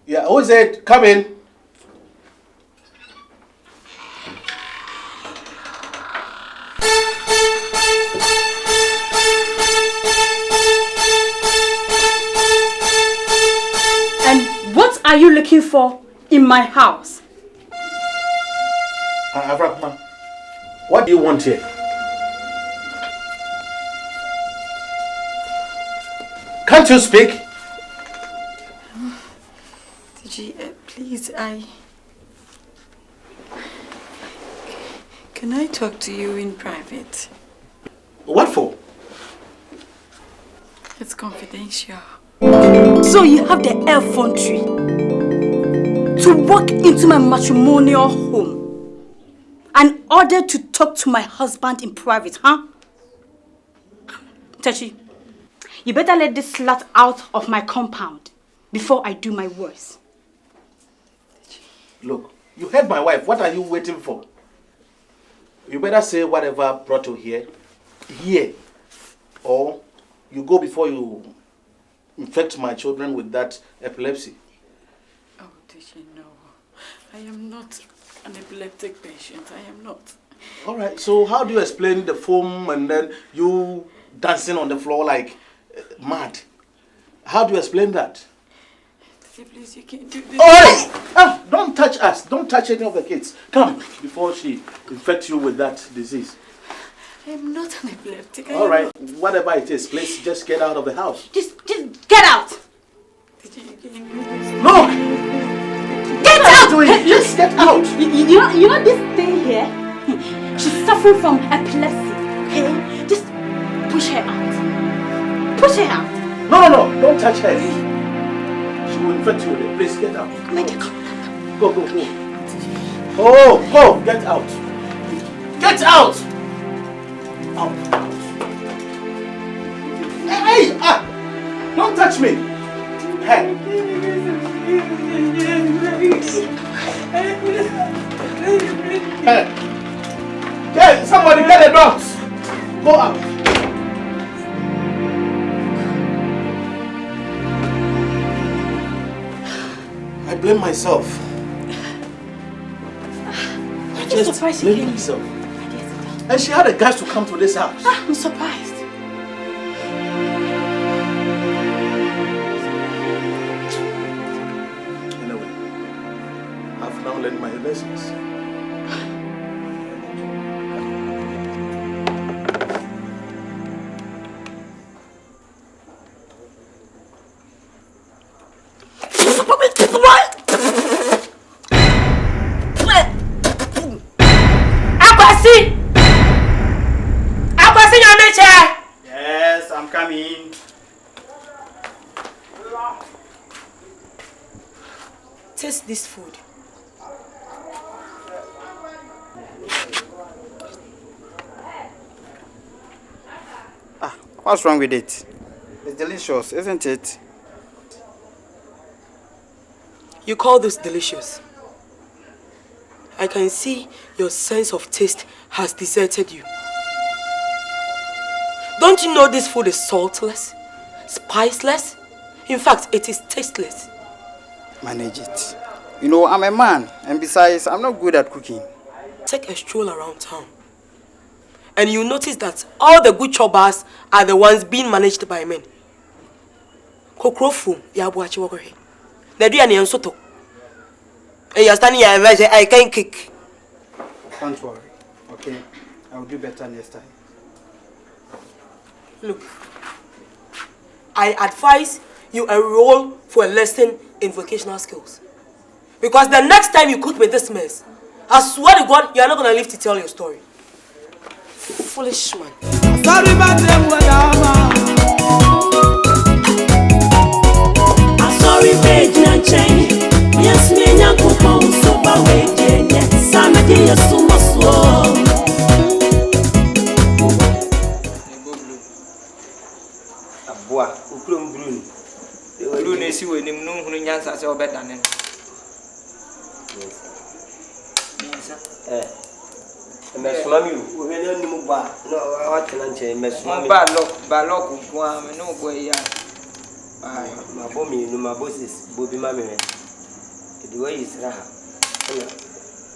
Yeah, who is it? Come in. And what are you looking for in my house? Avrakma, what do you want here? Can't you speak? Please, Can I talk to you in private? What for? It's confidential. So you have the effrontery to walk into my matrimonial home and order to talk to my husband in private, huh? Tachi, you better let this slut out of my compound before I do my worst. Look, you heard my wife. What are you waiting for? You better say whatever brought you here, or you go before you infect my children with that epilepsy. Oh, Tichi, no. I am not an epileptic patient. I am not. All right, so how do you explain the foam and then you dancing on the floor like mad? How do you explain that? Please, you can't do this. Oh, don't touch us. Don't touch any of the kids. Come, before she infects you with that disease. I am not an epileptic. All right, whatever it is, please just get out of the house. Just get out. Look! Get out! Just get out. You know this thing here? She's suffering from epilepsy. Okay? Just push her out. Push her out. No, don't touch her. She will infect you with it. Please get out. Go. Oh, go, get out. Get out. Out. Hey, don't touch me. Hey. Hey, somebody get the dogs. Go out. I blame myself. I just blame myself. And she had the guts to come to this house. I'm surprised. Anyway, I've now learned my lessons. Yes, I'm coming. Taste this food. What's wrong with it? It's delicious, isn't it? You call this delicious? I can see your sense of taste has deserted you. Don't you know this food is saltless, spiceless? In fact, it is tasteless. Manage it. You know, I'm a man, and besides, I'm not good at cooking. Take a stroll around town, and you'll notice that all the good chobbers are the ones being managed by men. Kokrofu, yabuachi wakohe. Nadu yani ensoto. And you're standing here and I can't kick. Don't worry, okay? I will do better next time. Look, I advise you enroll for a lesson in vocational skills. Because the next time you cook with this mess, I swear to God, you are not going to live to tell your story. Foolish man. Sorry about them, Sorry, baby, and change. Yes, me and Uncle so by way, yes, I'm a dear so much slow. Boa, ukrum bruni. Bruni si we nim no hunu nyansa se obeda ne. Mesuma mi o we ne nim gba no wa tena nche mesuma mi. Ba lock nko a me no boy ya. Ai, ma bo mi no ma bosses bo bi ma me. The way is raha.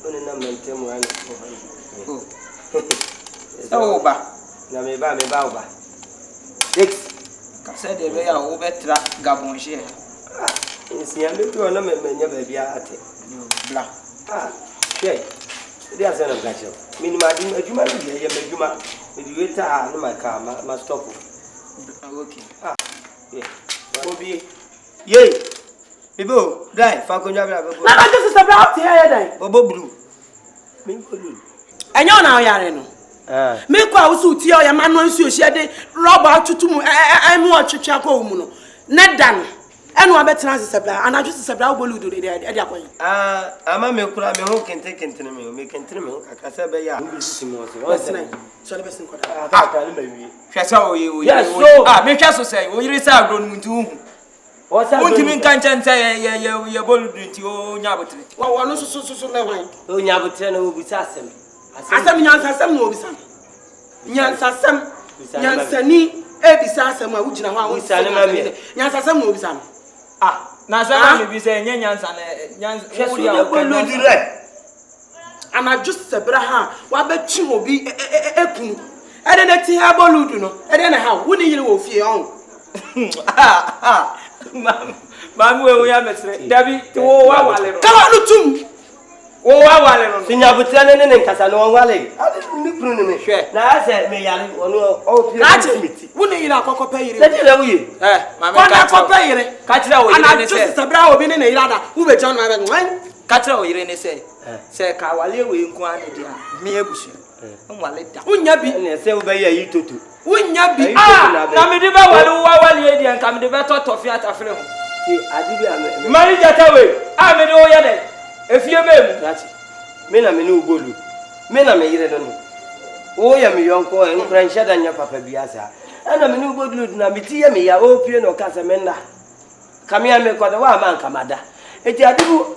Ona na mentem wa no. Oh. Ba. Na me ba oba. 6 Kasa de be ya wo betra gabon hye. Nsia be to na me nya ba bia ate. Bla. Hye. They are saying that minimum adwuma bi ye madwuma. Me di weta na my car ma stop. Okay. Yeah. Obi. Yey. Bibo, dai fa konja bla bebo. Na just say bla out here dai. Bobo blue. Me ko blue. Enyo na oyare no. Me kwa wusu tie o ya manu nsu ohie de rubber tutum emu otwetwa kwa omu no ne da no enu abetena sesebla anadwo sesebla obolu do de akwan ama me kura me ho kente me kente me ho kakasa be ya ho bisi mo so wasene so le besin koda ka le mawie hwese o ye me hwe so say o yire sa agro no nti hu o sa agro ntimi nka nche ye bolu do nti o nya abotre wo no so le wan o nya abotre na wo bisa asem nyansasem no obisa nyansasem nyansani ebisa asem a wugina ho a wusane ma me nyansasem no obisa no na sa me bi say nyansa na hweso ya bolu dire ana just sebra ha wa bechi obi ekunu ede na ti ha bolu du no ede na ha woni yire wo fie on mam we wo ya mesre dabi ti wo wa wale no kama no tum wo wa wale no sinya butia ne nkasa no wale ade ni kunu ne me hwe na ase me yale wono o pie committee woni yire akokọ pe yire na ti le wuye mama ka akokọ yire ka tira wo yire ne se ana just sebra obi ne yire ada wo be jan ma be nwan ka tira wo yire ne se se ka wale we nku ane dia me ebusu Nwale da. Unya bi. Na se wo be ya yi toto. Unya bi. Na me de ba wale wo wale e dia nka me de be toto fi atafre ho. Ti adibi a Mari jata we. A me de o ye de. Efie be mu. Rati. Me na me ni ugolu. Me na me yire no. O ya me yonko en kran shada nya papa biasa. Ana me ni ugolu na me ti ya me ya o pie no kasa me nda. Kamia me kwada wa man kamada. Eti adibu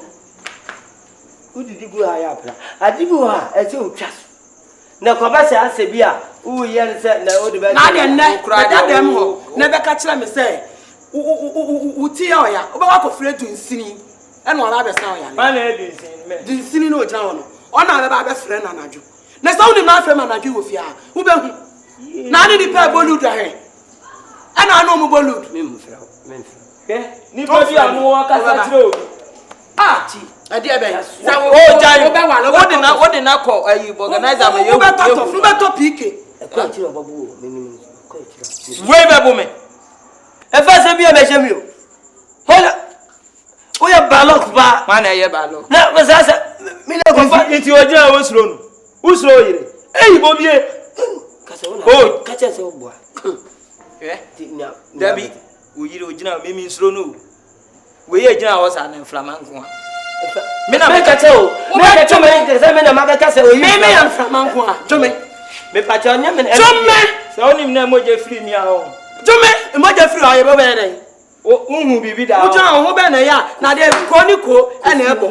udidibu ha ya pra. Adibu ha e se otwa. Na kwaba se ase bia u ye ne se na o de be. Na de ne da dem ho. Na be ka kire me se uti ya oya. Oba wa ko fire du nsini. E no ala be san oya. Ma na e du nsini me. Du nsini no jira wono. Ona be ba be fire na anaju. Na se uni ma fire ma anaju wo fia. Wo be hu. Na ni di pe bolu da he. E na no mo bolu. Me mu fira. Me fira. Ni body amu wa kasa tire obi. Ti. Ade e be. O jai. Wo de na call organizer me you. Fu be to pike. E ko tire obabu me ni ko tire. We be bo me. E fa se bia me hye mi o. Hola. O ya balok ba. Ma na ye balok. Na me sa me na ko fa nti o jira wo suro no. Wo suro yire. Eyi bo bie. Kasa wona. Kacha se obo. Dabi. Wo yire o jina me mi suro no. We ye jina wo sa na inflamanko a. Me na me kacha o. Me kacha me se me na ma kacha se o yi. Me ya inflamanko a. Jome. Me pacha nya me. Jome. Se onim na moje free mi a o. Jome, moje free a ye be be dey. Unhu bibi da. Uja ho be na ya na de ko ni ko e na ebo.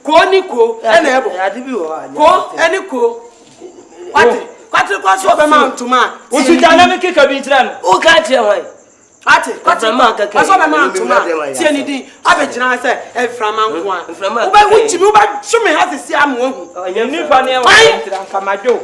Ko ni ko e na ebo. Ya dibi o. Ko eni ko. Kwati ko so be ma ntuma. Usu jana me keka bi ntira no. O ka tire wan. Ati, kwati ma kaka. So be ma ntuma. Tie ni din. Abegina se e frama nko a. Wo be wuchi mi wo ba hweme ha sisi am wo hu. Nipa ne wa ntira nka majo.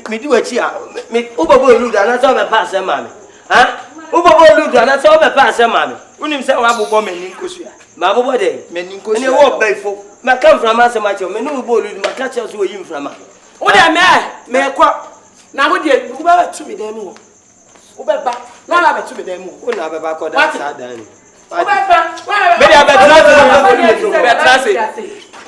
Me di wachi a. Me o babo lu da na so be pass ma me. Ha? O babo lu da na so be pass ma me. Unim se wa bobo meni nkosu ya. Ma bobo de. Meni nkosu. Ne wo baifo. Ma kan frama se ma che me no bo lu ma ka che so yi frama. Wo de me ko. Na wo de wo ba tu mi dem wo. Wo be ba. Na la be tu mi dem wo. Wo na be ba ko da sa dan. Wo be ba. Me dia be trase.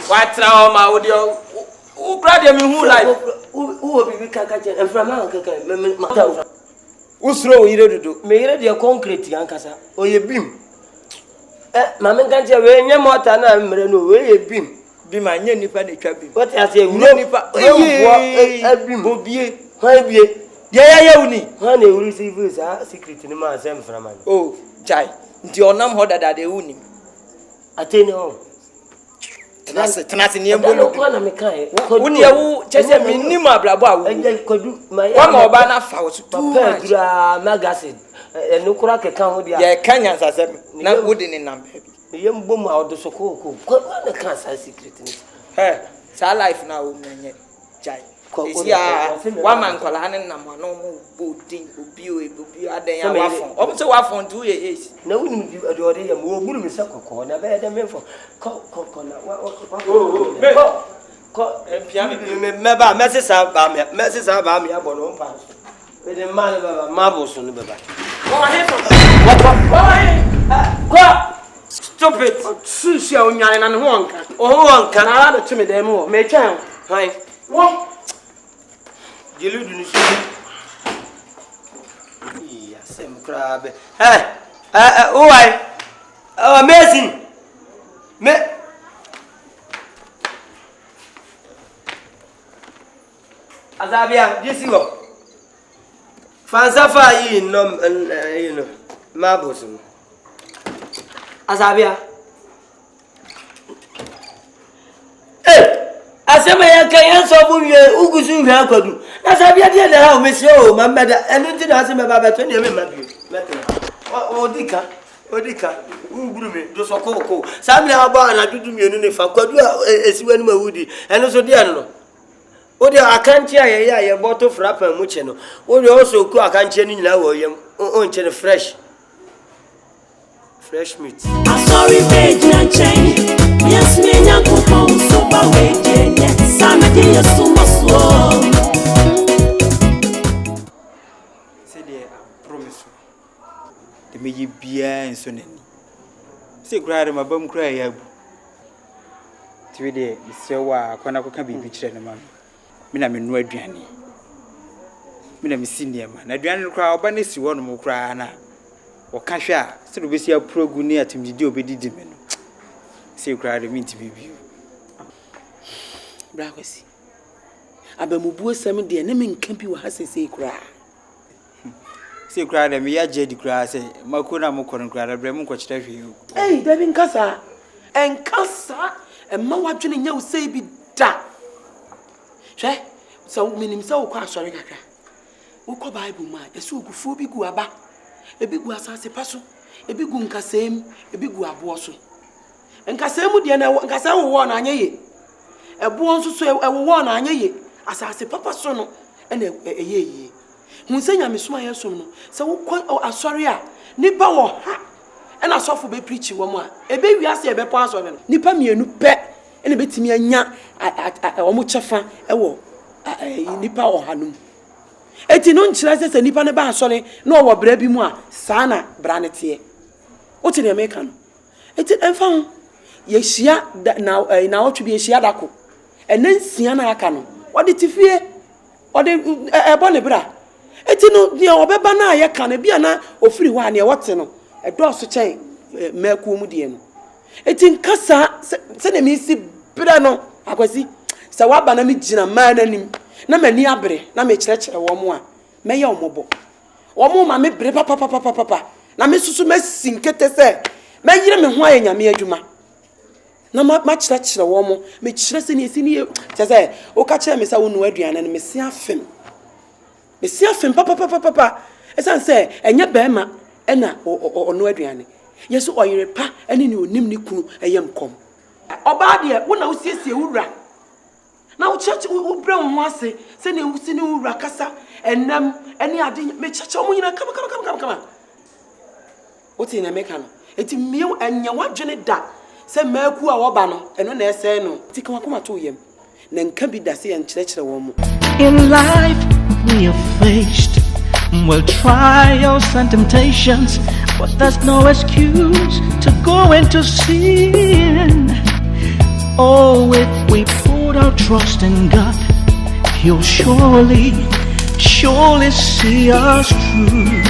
Wa tra o ma wo de o kra de mi hu life. Wo bibi kaka che frama kaka me ma ta wo. Usro yire dudu. Me yire de concrete yan kasa. O ye bim. Ma me kan che we nye mota na mre no we ye bim. Bim anye nipa na twa bim. What ase we nipa. Bim. Bobie. Ha bie. Ya uni. Ha na we receive sa secret ni ma asem frama. Oh, jai. Nti onam ho dada de uni. Atene ho. Tenase ni embolo. Ko na me kan. Uni ewu chese minimum ablabo awu. Kodu ma ya. Wa ma oba na fa wo papa dura magazine. Enu kura ke kan ho dia. Ye kanya sasem na wodi ni number bi. Ye mbom a odo so ko na kan sa secret ni. Sa life na wo menye jai. Isia wa man kola ne nam no mo bodin obi adan ya wa fon. Omo se wa fon 2 years. Na woni bi ode ya mo buru mi se kokko na be de me fon. Ko na wa ko empia me ba mesesa ba me abo no mpa. We de man ba ma bo so no be ba. What? Stupid. Sushi a onyan na ne ho onka. O onka na na tumi dem wo. Me twan. Hai. Wo. Jeludu ni so. Iya, sem krabe. Why? Amazing. Me. Azabia, this go. Fansafa yi no, you know, marbles. Azabia. Asema ya kan so bu wie ugusu hwa kwadu na sabia de na ha o mesi o mamada enu ti na asema baba to ne me mabio metena odika uguru me do so ko sabia ha ba na dudu mienu ne fa kwadu esiwanu mawudi enu so dia no o de akanchi aye boto frapper mu che no o de o so ku akanchi ni nyina wo yem o nche ne fresh meat. Sorry, baby, and change. Yes, me and Coco, so by way, yes, I'm a dear, so slow. Say, dear, I promise you. The me be and soon. Say, cry, my bum cry. 3 days, Mr. Wa, Kwanako can be betrayed, man. me na me no aduane me na me senior man na aduane no kra oba na si wo no mo kra na o ka hwe a se do be sia progu ni atimdidi obedidi me no se kra de me ntibibi bra kwesi abamubuo sam de na me nka bi wa ha se kra se kra de me ya je di kra se makona mo kono kra da bre mo kwachira hwe eh da bi nkasa enkasa emma wadwene nya wo sei bi da hwe so minim se wo kwa asore kakra wo ko bible ma yesu ogufu bi gu aba ebi gu asase paso ebi gu nkasem ebi gu abo so nkasem de na nkasa wo na anyeye ebo nso so ewo na anyeye asase papa so no ena eyeye hun se nyame so ayesom no se wo ko asore a nipa wo ha ena sofo be preach wo mo a ebe wiase ebe pon asore no nipa mienu pe ena betimi anya wo mo chefa ewo nipa ohanum eti no nkyira se nipa ne ba asore na wo bra bi mu a saa na bra ne tie o ti ne meka no eti enfa ho ye hia na otwe bi hia dako enansia na aka no odi tifie odi ebo ne bra eti no dia obeba na ye ka na bia na ofiri ho a ne wote no edo so chen maku mu die no eti nkasa se ne mi si bra no akwasi se waba na mi gina ma na nim na mani abre na me kyerɛkyerɛ wo mo a mɛyɛ omobo wo mo ma me bre papa na me susu masinkete se mɛyire me ho ayɛ nyame adwuma na ma kyerɛkyerɛ wo mo me kyerɛ se ne esi ne kyerɛ o ka kyerɛ me sa wo no aduane no me si afem papa esan se enye be ma ena ono aduane yeso oyire pa ene ne onim ne kunu eyem kom oba de wo na wo siesie wura na wo church wo bre wo ase se ne wusi ne wura kasa enam ene ade me church wo nyina kama o ti na meka no eti me anya wadwene da se maku a wo ba no eno na ese no ti kan akoma to yem na nka bi da se yan kyerɛkyerɛ wo mo. In life we are faced with trials and temptations, but there's no excuse to go into sin. Oh, if we put our trust in God, He'll surely see us through.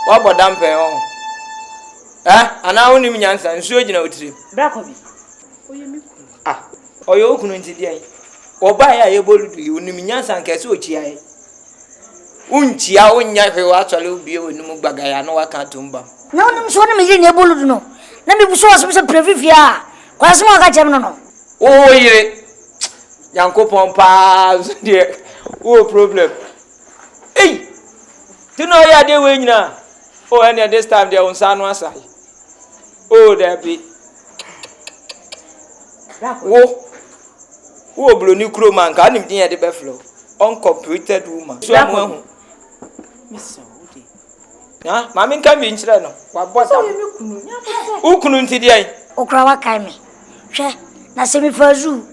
What about dampe on? And I only mean answer and so you know tree. Brakobi. Or you couldn't today. Or buy a able to you, Nimians and Casuchi. Unchia, unya, actually be with Mubagaya, no, I can't tumba. No, I'm sorry, me able to know. Let me show us a previa. Quasma Gajamano. Oh, yeah. Yanko Pompas, dear. Oh, problem. Hey! Do you know what they win now? Oh, and at this time they on San Juan side. Oh, there be. Oh, blue new crew man can't even near the buffalo. Uncompleted woman. So I'm one. Miss Saudi. Nah, Mammy can be in China. What was who couldn't today? Okrawa Kaimi. She, na semi for zoo.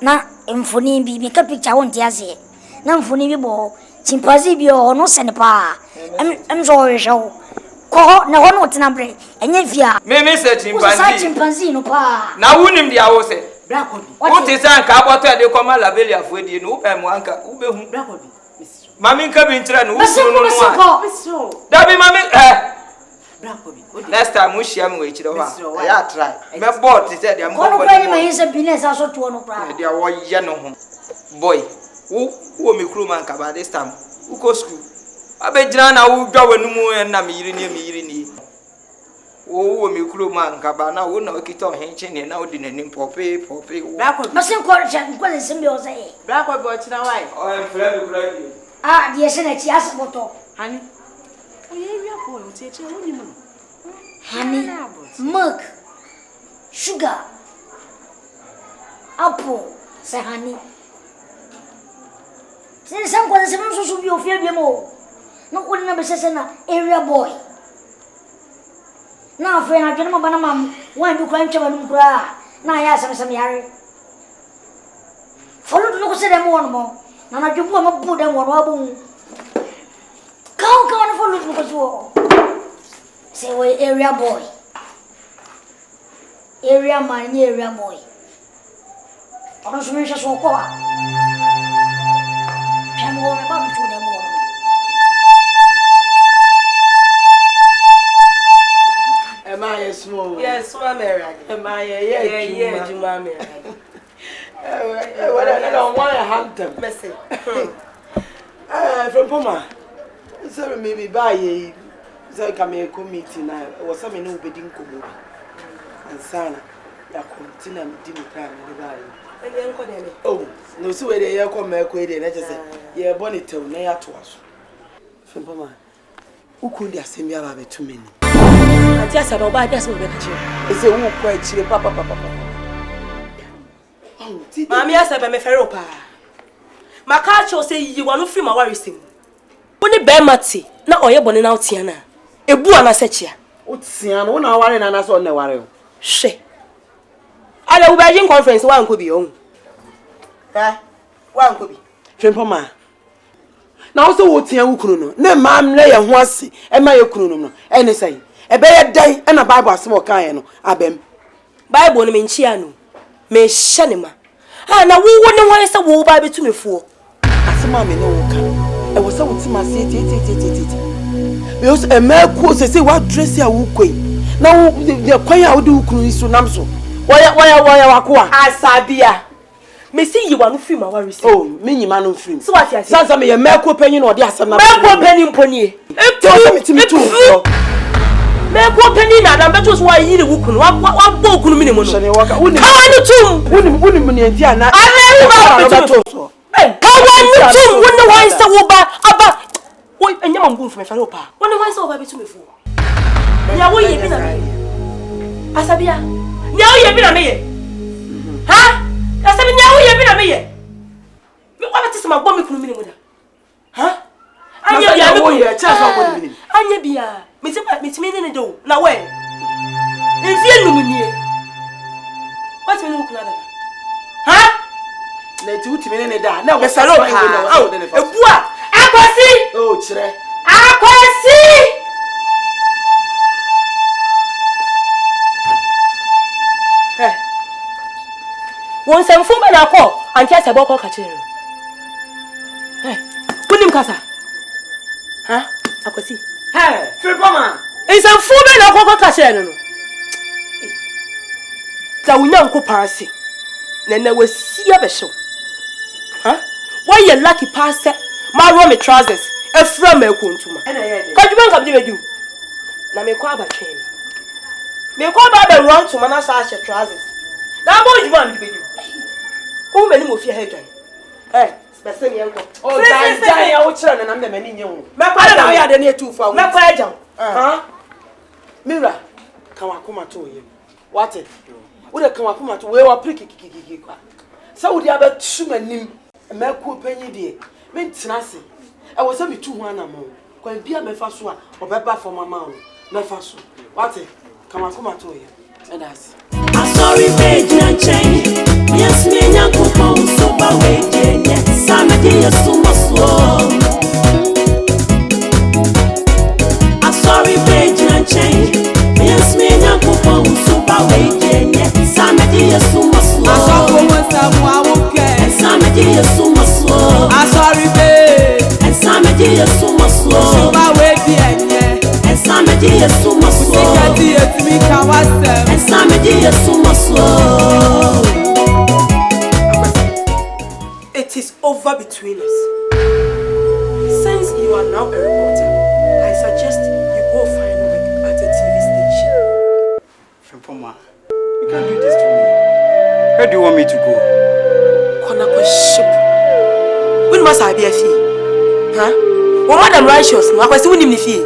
Na, Infoni be make a picture on Tiazi. Na Funi bo. Chimpanzee bi no senepa em so show ko na hono tinambre enye via me say chimpanzee no pa na wunim dia wo say brakobi o te san ka aboto de ko ma labeli afodi no pe mo anka ube hu brakobi mami nka bi ntira no wo no da bi mami brakobi next time we share me we chiro ha ya try me board te say dia mo ko no kwa ni me say business aso to no bra dia wo ye no ho boy wo me kru man ka ba this time wo go school abejira na wo dwa wanu mu na me yiri ni wo me kru man ka ba na wo na okito henche ne na wo di nanim pope masin ko cha ko le simbe o say bra ko bo chira wai o en frere kura di die se na chi asboto hani o ye wi apo o tie wo ni mu honey milk sugar apple say honey. Say some kwa sema so bi ofia bi mo no ko na be sese na area boy na afre na dwene mo bana mam wan bi kwa ntwa banum kura na ya sam yare follow no ko se dem won mo Nana jubu ama put them one wabu. Count for look because you say we area boy. Area man, area boy. I don't know so call. Can go about to them one. Am I a small? Yes, Mary. Am I Yeah, Juma Mary. I don't want to hunt them. Messy. From Poma. So maybe buy a Zaka committee now, or some new bidding committee. And Sana, ya continue dinner time in the valley. Oh, no, so where they are come back with it, I just say, yeah, bonnet till near to us. From Poma. Who could they send me about 2 minutes? I just about by this will be it's a who quite cheap, papa. Oh, Mammy, I said, I'm a ferropa. My culture say you want to free my worries. Only bear matty, not all your bonnet out Tiana. A boo and a setcher. What's Sian, 1 hour and us on the warrior? She. I know Virgin Conference, one could be on. One could be. Frimpoma. Now, so what's your Ukruno? No, ma'am, lay a horsey, and my Ukruno, and say, a bear day and a Bible small kind, Abem. Bible means Chiano. Me Shanima. And I wouldn't want to war Bible to me for. As a mammy, no can. I was so with my city. Because a male course, say what dress ya wookwe. Now, the choir do cruise to Namso. Why, Asabia. Me see you want to free my worries. Oh, mini man of free. So what you say? Sounds like a male penny or the Asana. Male penny pony. To me too. Male penny, and that was why you would one book minimum. How are you two? Wouldn't and Diana. I never know. How are you two? When the wine so about. Wait, and you're going from a fellow pa. When the wine so over to me for. Now, what you been a me? Asabia. Now you've been a me. Huh? I said, now you've been a me. What is my bomb minimum? Huh? I know you're a child. I be a Miss Meaning do. Now, where? If you know, what's me look like? Huh? Let you to me that. Now, yes, I don't know. Akwasi! Oh, chere. Akwasi! Hey. Won sem fu me na ko, anti ase boko ka chere. Hey. Kunim kasa. Ha? Akwasi. Hey, Fripoma. Nsem fu me na ko ka chere no. Ta wunya nko paase. Na wasi abehyew. Ha? Why you lucky pass my room trousers a from a kuntuma. Can you bank up the na me kwa ba train. Me kwa ba run to mana sa trousers. Na boy you want to be do. Who many mo fear head. Eh, person yanko. Oh, die ya wo kire na na mani nyen wo. Me kwa na ya de na etu fa wo. Me kwa agam. Ha? Mira, kan wakoma to yem. What it? Wo de kan wakoma to we wa prikikikiki kwa. Sa wo dia ba tumanim. Me ko panyi de. Me ntinase. I was a bit too one among. Quite be a mefasua or beba for my mouth. Mefasu. What it? Come on to you. And us. I'm sorry, page and change. Yes, me and Coco, so by waiting. Yes, I'm a dear so much slow. I'm sorry, page and change. Yes, me and Coco, so by waiting. Yes, I'm a dear so much slow. I saw someone and some dear so much slow. I'm sorry, babe. And some dear so much slow. So by waiting. And some dear so much slow. And some dear so much slow. It is over between us. Since you are now a reporter, I suggest you go find work at a TV station. Frimpoma, you can't do this to me. Where do you want me to go? Konako ship. When must I be a fee? Huh? Well, Madam Righteous, I was doing him the fee.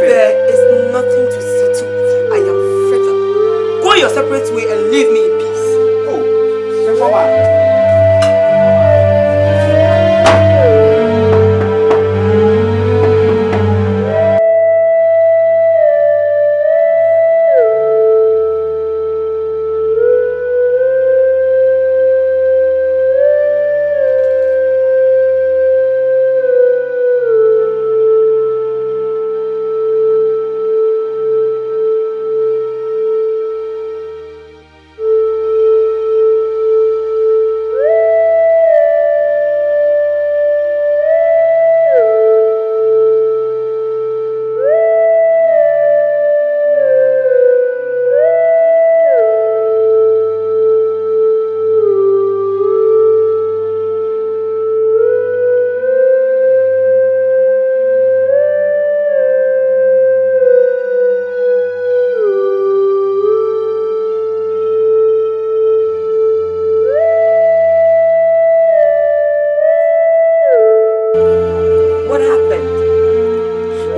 There is nothing to settle with. I am fed up. Go your separate way and leave me in peace. Oh, Frimpoma.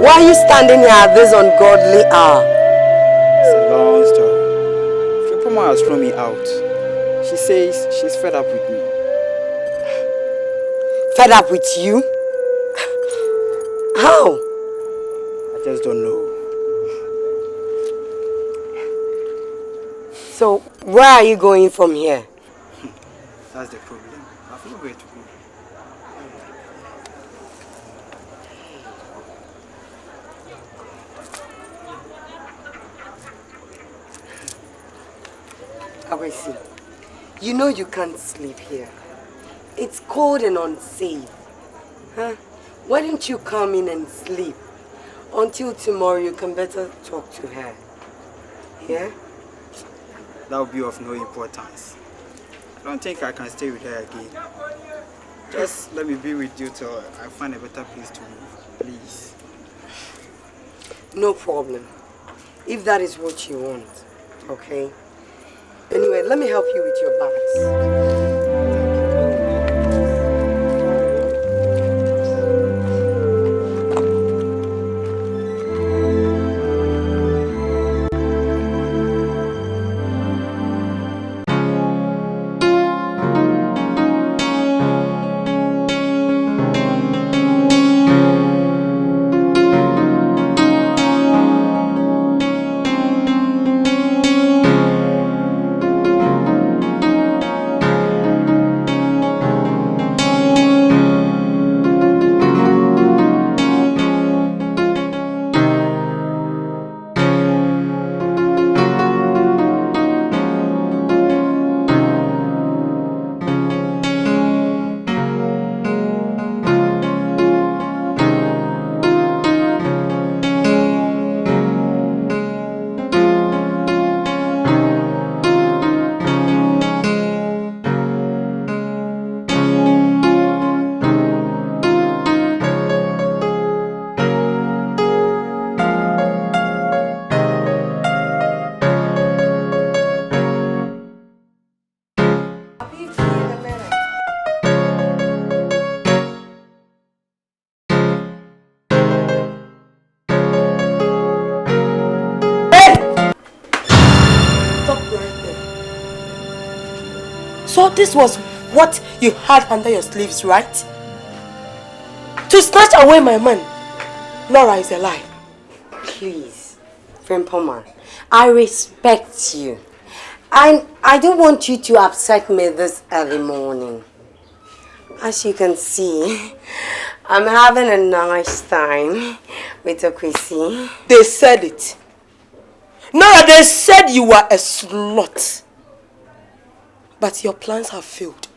Why are you standing here at this ungodly hour? It's a long story. Frimpoma has thrown me out. She says she's fed up with me. Fed up with you? How? I just don't know. So, where are you going from here? That's the problem. I've nowhere to go. Awesi, you know you can't sleep here. It's cold and unsafe. Huh? Why don't you come in and sleep? Until tomorrow you can better talk to her. Yeah? That will be of no importance. I don't think I can stay with her again. Just let me be with you till I find a better place to live, please. No problem. If that is what you want, okay? Anyway, let me help you with your bags. So this was what you had under your sleeves, right? To snatch away my man. Laura is a lie. Please, Frimpoma, I respect you. And I don't want you to upset me this early morning. As you can see, I'm having a nice time with Akwesi. They said it. Nora, they said you were a slut. But your plans have failed.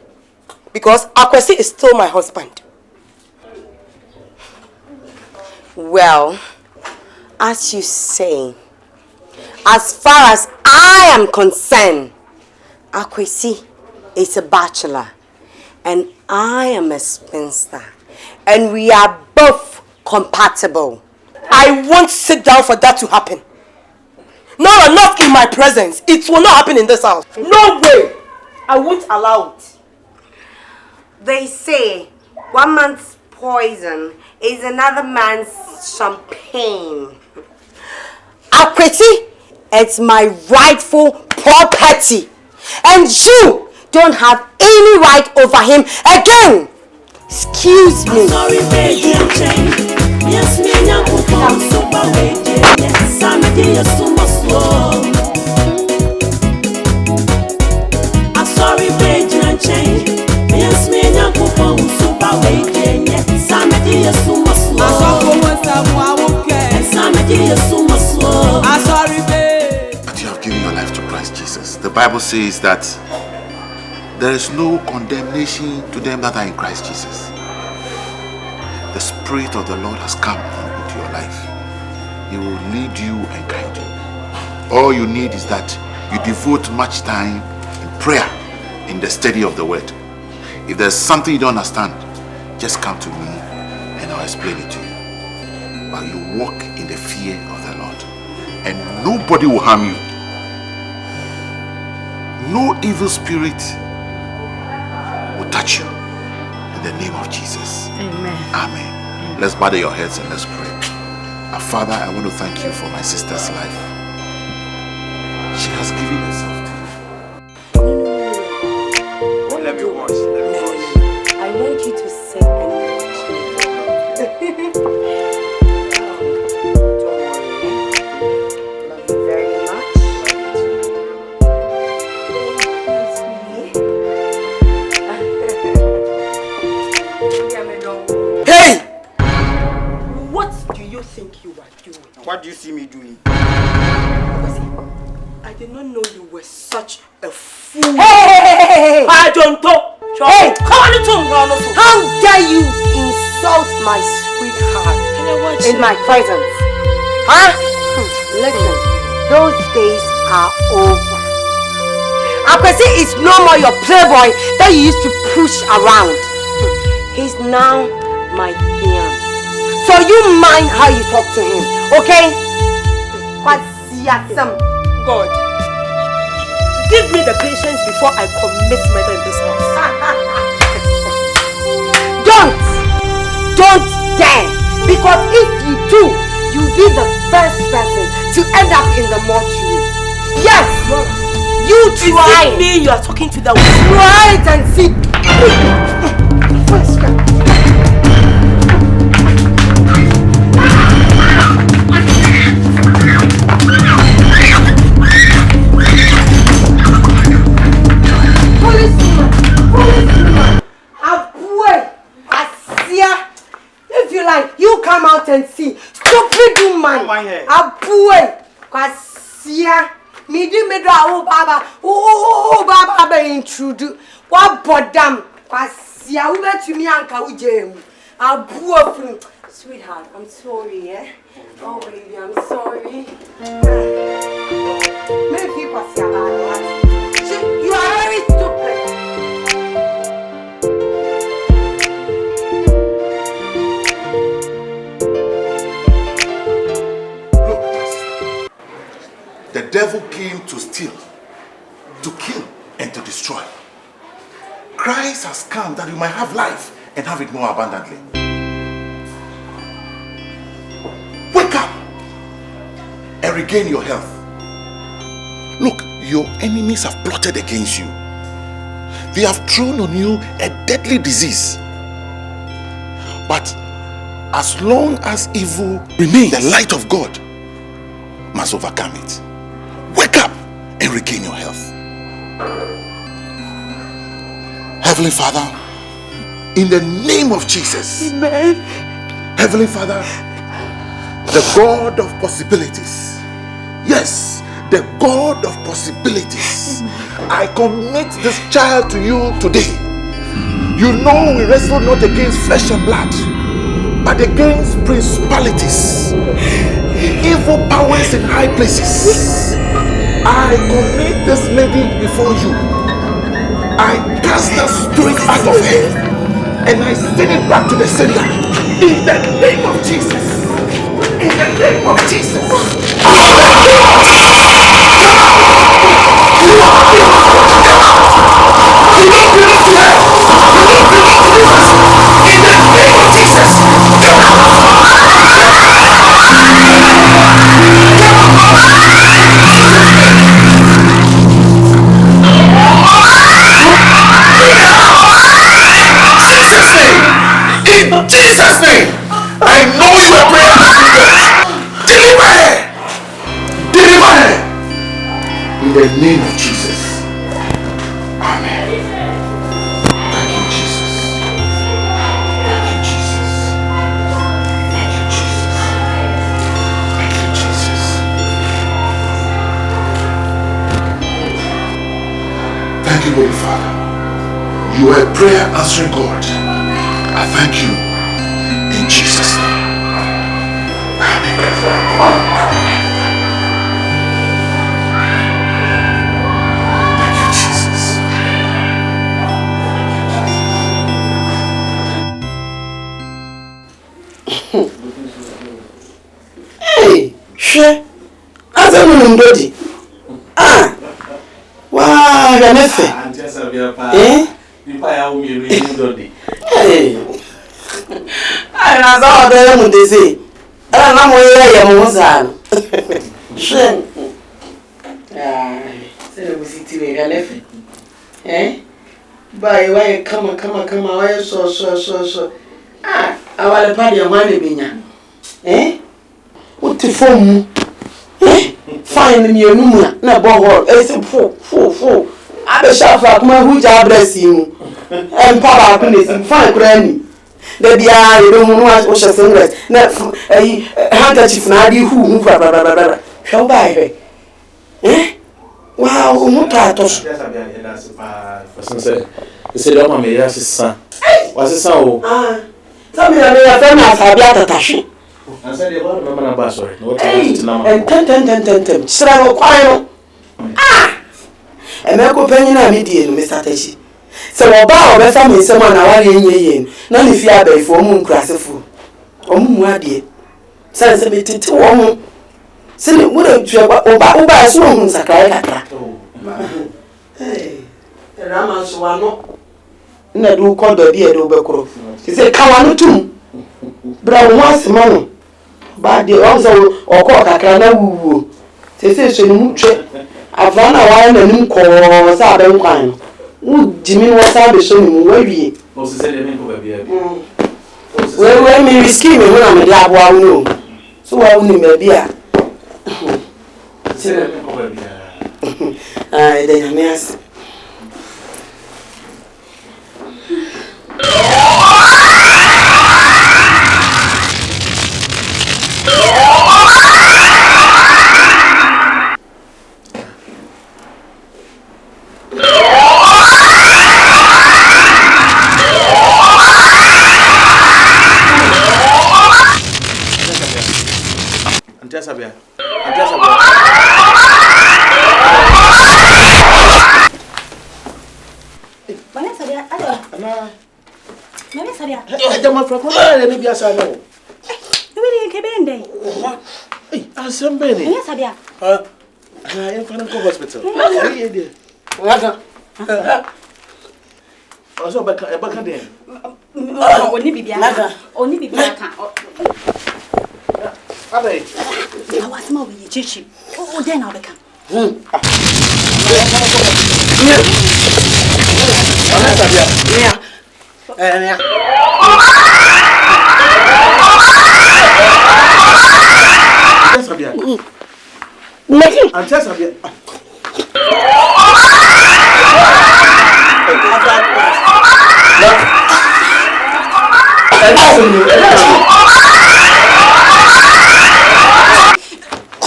Because Akwesi is still my husband. Well, as you say, as far as I am concerned, Akwesi is a bachelor and I am a spinster. And we are both compatible. I won't sit down for that to happen. Nora, not in my presence. It will not happen in this house. No way. I won't allow it. They say one man's poison is another man's champagne. Akwesi, it's my rightful property. And you don't have any right over him again. Excuse me. Sorry, baby, I'm changed. Yes, me and you come so far away. Yes, I'm so much slow. I'm sorry, baby, I'm changed. Yes, me and you come so far away. Yes, I'm so much slow. I'm sorry, baby. But you have given your life to Christ Jesus. The Bible says that there is no condemnation to them that are in Christ Jesus. The Spirit of the Lord has come into your life. He will lead you and guide you. All you need is that you devote much time in prayer, in the study of the Word. If there's something you don't understand, just come to me and I'll explain it to you. But you walk in the fear of the Lord and nobody will harm you. No evil spirit will touch you. In the name of Jesus. Amen. Amen. Let's bow your heads and let's pray. Father, I want to thank you for my sister's life. She has given herself to you. Let me watch. I want you to sit and watch me. Don't worry. Love you very much. Hey! What do you think you are doing? What do you see me doing? I did not know you were such a fool. Hey! I don't talk. Hey! How dare you insult my sweetheart in my presence? Huh? Listen, those days are over. Akwesi is no more your playboy that you used to push around. He's now my fiance. So you mind how you talk to him, okay? God, give me the patience before I commit murder in this house. Don't dare, because if you do, you'll be the first person to end up in the mortuary. Yes, you try. Is it me you are talking to? The try it and see. If you like, you come out and see. Stupid woman. Abue. Kwasia. Midi medra o baba be intrude. What bodam. Kwasia ube to me anka ujemu. Abue. Sweetheart, I'm sorry, eh? Oh, baby, I'm sorry. Maybe Kwasia. You are very stupid. The devil came to steal, to kill, and to destroy. Christ has come that you might have life and have it more abundantly. Wake up and regain your health. Look, your enemies have plotted against you. They have thrown on you a deadly disease. But as long as evil remains, the light of God must overcome it. Wake up and regain your health. Heavenly Father, in the name of Jesus. Amen. Heavenly Father, the God of possibilities. Yes, the God of possibilities. I commit this child to you today. You know we wrestle not against flesh and blood, but against principalities, evil powers in high places. I commit this lady before you. I cast that spirit out of her and I send it back to the sender. In the name of Jesus. In the name of Jesus. In Jesus' name, I know you are praying. Deliver her. Deliver her. In the name of Jesus. Amen. Thank you, Jesus. Thank you, Jesus. Thank you, Jesus. Thank you, Jesus. Thank you, Holy Father. You are a prayer answering God. I thank you in Jesus' name. Amen. Thank you, Jesus. Hey, share. As I'm in body. Wow, I'm a fan. Eh? Hey. I saw them when they say, I I'm going to say, we sit here and left. Eh? By why come on, so. Ah, I want to party a money binya. Eh? What the phone? Eh? Find me a number, no ball, it's a fool. I be sharp like my who bless you. And Papa couldn't find granny. There be a don't want to sing rest. Not a handkerchief, who shall buy her. Eh? Wow, no tatos. You said, oh, my yes, son. What's the sound? Tell me, I found out about Tashi. I said, about Mamma Bassor. And 10. Sram choir. Ah! And Uncle Penny and median, Mr. Tashi. So, about the family, someone I want in none if you are by for moon crassiful. Or moon, dear. Sensibility to woman. Send it wouldn't you about a swung Sakaya. Hey, Ramas one. Nedu called the dear Dobecro. He said, Kawanu too. Brown once, man. But the also or cock a cana woo. They say, so you check. I've run a while and you call Sabin wine. Would Jimmy was out the showing where we. Well, me risky me when I'm a lab one no. So I only may be a. I then yes.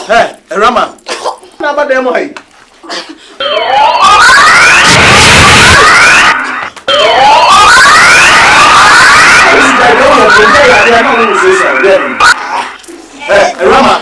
Hey, Rama. Never them way. Hey, Rama.